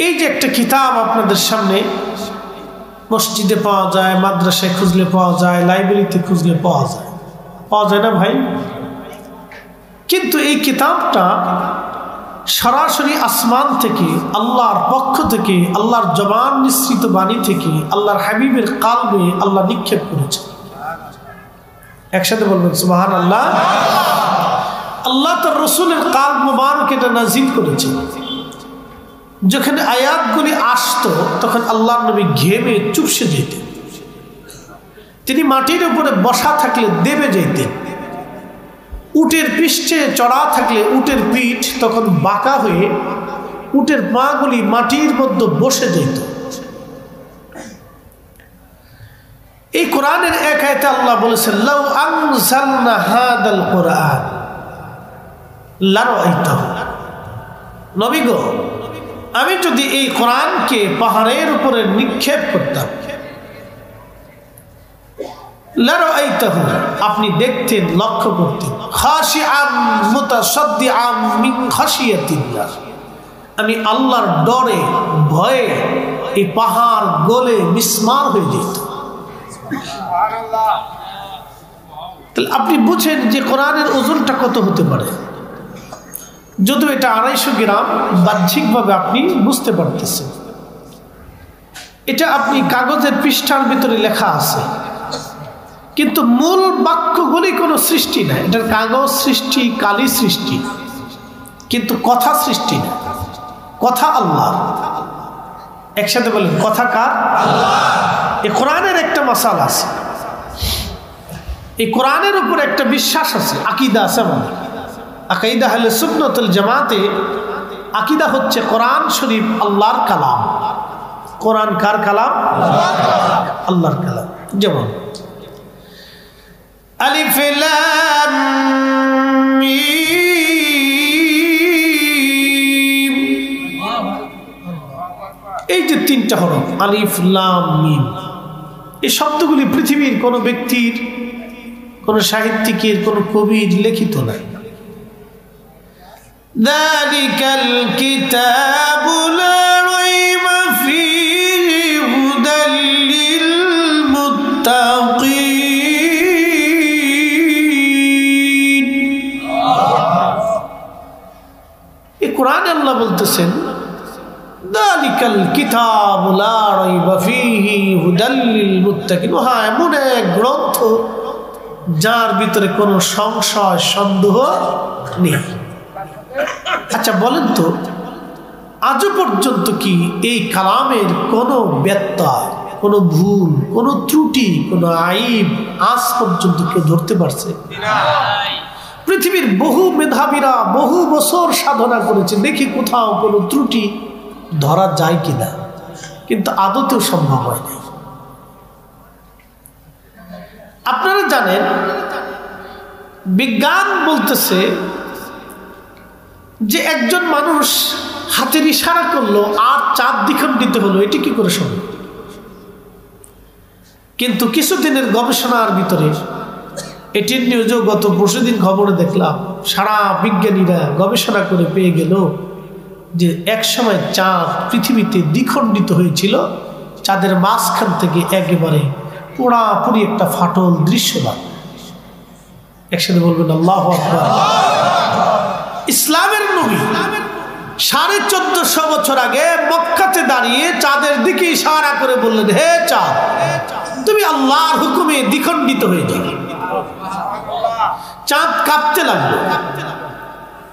এই যে একটা কিতাব আপনাদের সামনে মসজিদে পাওয়া যায়, মাদ্রাসায় খুঁজলে পাওয়া যায়, লাইব্রেরিতে খুঁজলে পাওয়া যায় না ভাই? কিন্তু এই কিতাবটা সরাসরি আসমান থেকে, আল্লাহর পক্ষ থেকে, আল্লাহর জবান নিঃসৃত বাণী থেকে, আল্লাহর হাবিবের কালবে আল্লাহ নিক্ষেপ করেছে। একসাথে বলবেন সুবহানাল্লাহ। আল্লাহ তার রসুলের কাল মুবারক এটা নাজিল করেছে। যেখানে আয়াতগুলি আসতো তখন আল্লাহর নবী ঘেমে চুপসে যেতেন। তিনি মাটির উপরে বসা থাকলে দেবে যেতেন। উটের পৃষ্ঠে চড়া থাকলে উটের পিঠ তখন বাঁকা হয়ে উটের পাগুলি মাটির মধ্যে বসে যেত। এই কোরআনের এক আয়াতে আল্লাহ বলেছেন, লাউ আনজালনা হাদাল কোরআন লারাআইতাহু। নবী গো, আমি যদি এই কোরআনকে পাহাড়ের উপরে নিক্ষেপ করতাম, লারাআইতাহু, আপনি দেখতেন, লক্ষ্য করতেন, খাশিআন মুতাসাদ্দিআন মিন খাশিয়াতিল্লাহ, আমি আল্লাহর ডরে ভয়ে এই পাহাড় গলে মিসমার হয়ে যেত। তাহলে আপনি বুঝেন যে কোরআনের ওজনটা কত হতে পারে। যদিও এটা 250 গ্রাম, বাহ্যিকভাবে আপনি বুঝতে পারতেছেন। এটা আপনি কাগজের পৃষ্ঠার ভিতরে লেখা আছে, কিন্তু মূল বাক্যগুলি কোনো সৃষ্টি না। এটার কাগজ সৃষ্টি, কালি সৃষ্টি, কিন্তু কথা সৃষ্টি না। কথা আল্লাহ। একসাথে বলেন, কথা কার? আল্লাহ। এই কোরআনের একটা মাসালা আছে, এই কোরআনের উপর একটা বিশ্বাস আছে, আকীদা আছে। মানে আকীদা আহলে সুন্নাত ওয়াল জামাতে আকীদা হচ্ছে কোরআন শরীফ আল্লাহর কালাম। কোরআন কার কালাম? আল্লাহর কালাম। যেমন আলিফ লাম মিম, এই যে তিনটা হরফ আলিফ লাম মিম, এই শব্দগুলি পৃথিবীর কোনো ব্যক্তির, কোন সাহিত্যিকের, কোন কবির লিখিত নাই। যালিকাল কিতাবু লা রাইবা ফীহি হুদাল লিল মুত্তাকিন। এই কোরআনে আল্লাহ বলতেছেন যালিকাল কিতাবু লা রাইবা ফীহি হুদাল লিল মুত্তাকিন, হ্যাঁ এমন এক গ্রন্থ যার ভিতরে কোনো সংশয় সন্দেহ নেই। আচ্ছা বলেন তো, আজও পর্যন্ত কি এই কালামের কোনো ব্যত্যয়, কোনো ভুল, কোনো ত্রুটি, কোনো আইব আজ পর্যন্ত কেউ ধরতে পারছে? পৃথিবীর বহু মেধাবীরা বহু বছর সাধনা করেছে, দেখি কোথাও কোনো ত্রুটি ধরা যায় কিনা, কিন্তু আদতেও সম্ভব হয় না। আপনারা জানেন বিজ্ঞান বলতেছে যে একজন মানুষ হাতের ইশারা করলো আর চাঁদ দ্বিখণ্ডিত হলো, এটি কি করে সম্ভব? কিন্তু কিছুদিনের গবেষণার ভিতরে এটির নিউজও গত পরশুদিন খবরে দেখলাম, সারা বিজ্ঞানীরা গবেষণা করে পেয়ে গেল যে একসময় চাঁদ পৃথিবীতে দ্বিখণ্ডিত হয়েছিল, চাঁদের মাঝখান থেকে একেবারে পুরাপুরি একটা ফাটল দৃশ্যমান। একসাথে বলবেন আল্লাহু আকবার। ইসলামের নবী 1450 বছর আগে মক্কাতে দাঁড়িয়ে চাঁদের দিকে ইশারা করে বললেন, হে চাঁদ তুমি আল্লাহর হুকুমে দ্বিখণ্ডিত হয়ে যাবে। চাঁদ কাঁপতে লাগলো,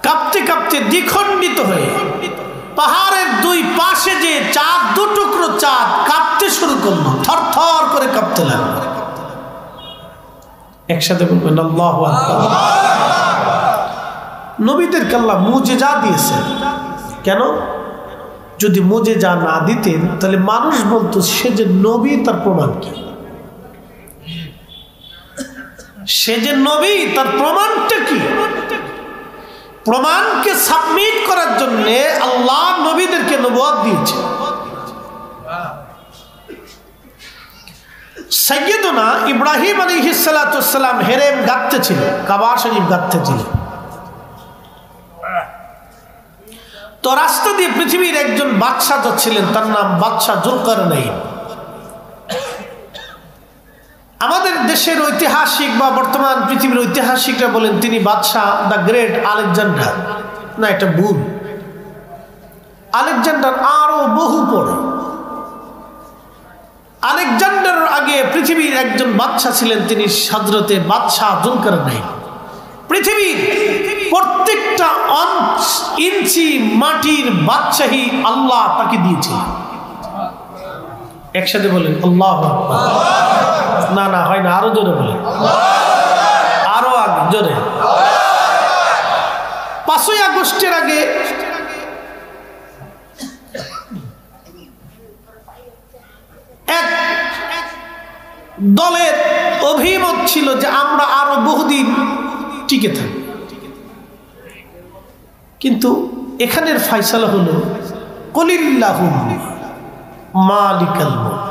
কাঁপতে কাঁপতে দ্বিখণ্ডিত হয়ে পাহাড়ের দুই পাশে যে চাঁদ, দুটুকরো চাঁদ কাঁপতে শুরু করলো, থরথর করে কাঁপতে লাগলো। একসাথে বলবেন আল্লাহু আকবার। নবীদেরকে আল্লাহ মুজিজা দিয়েছেন। কেন? যদি মুজিজা না দিতেন তাহলে মানুষ বলতো সে যে নবী, তার প্রমাণ কি? সে যে নবী, তার প্রমাণটা কি? প্রমাণকে সাবমিট করার জন্য আল্লাহ নবীদেরকে নবুয়ত দিয়েছে। সাইয়্যিদুনা ইব্রাহিম আলাইহিস সালাতু ওয়াস সালাম হেরেম গাঁথতে ছিল, কাবা শরীফ গাঁথতে ছিল। তো রাস্তা দিয়ে পৃথিবীর একজন বাদশাহ যাচ্ছিলেন, তার নাম বাদশাহ জুলকারনাইন। আমাদের দেশের ঐতিহাসিক বা বর্তমান পৃথিবীর ঐতিহাসিকরা বলেন তিনি বাদশাহ দ্য গ্রেট আলেকজান্ডার। না, এটা ভুল। আলেকজান্ডার আরো বহু পরে। আলেকজান্ডারের আগে পৃথিবীর একজন বাদশাহ ছিলেন, তিনি হযরতে বাদশাহ জুলকারনাইন। পৃথিবীর প্রত্যেকটা ইঞ্চি মাটির বাদশাহী আল্লাহ তাকে দিয়েছিলেন। একসাথে বলেন আল্লাহু আকবার। না না, হয় না, আরো জোরে বলেন, আরো আগে জোরে। 5ই আগস্টের আগে এক দলের অভিমত ছিল যে আমরা আরো বহুদিন টিকে থাকি, কিন্তু এখানের ফয়সালা হলো কুলিল্লাহুম্মা মালিকাল মুলক,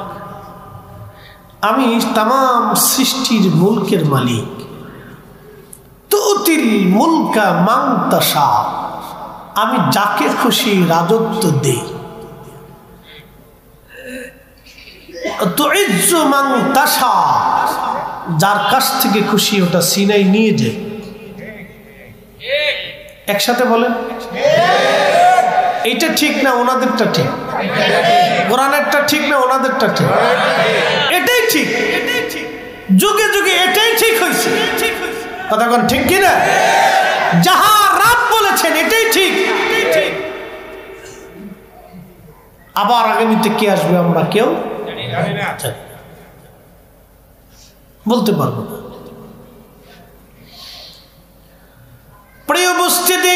আমি তামাম সৃষ্টির মুলকের মালিক। তুতিল মুলকা মান তাশা, আমি যাকে খুশি রাজত্ব দেই। তুইজ্জু মান তাশা, যার কাছ থেকে খুশি ওটা সিনাই নিয়ে যায়। একসাথে বলেন এইটা ঠিক না ওনাদেরটা ঠিক? কোরআনেরটা ঠিক না ওনাদেরটা ঠিক? এটাই ঠিক। যুগে যুগে এটাই ঠিক হয়েছে। কথা কোন ঠিক কিনা? যাহা রাব বলেছেন এটাই ঠিক। আবার আগামীতে কে আসবে আমরা কেউ বলতে পারবো না। প্রিয় উপস্থিতি,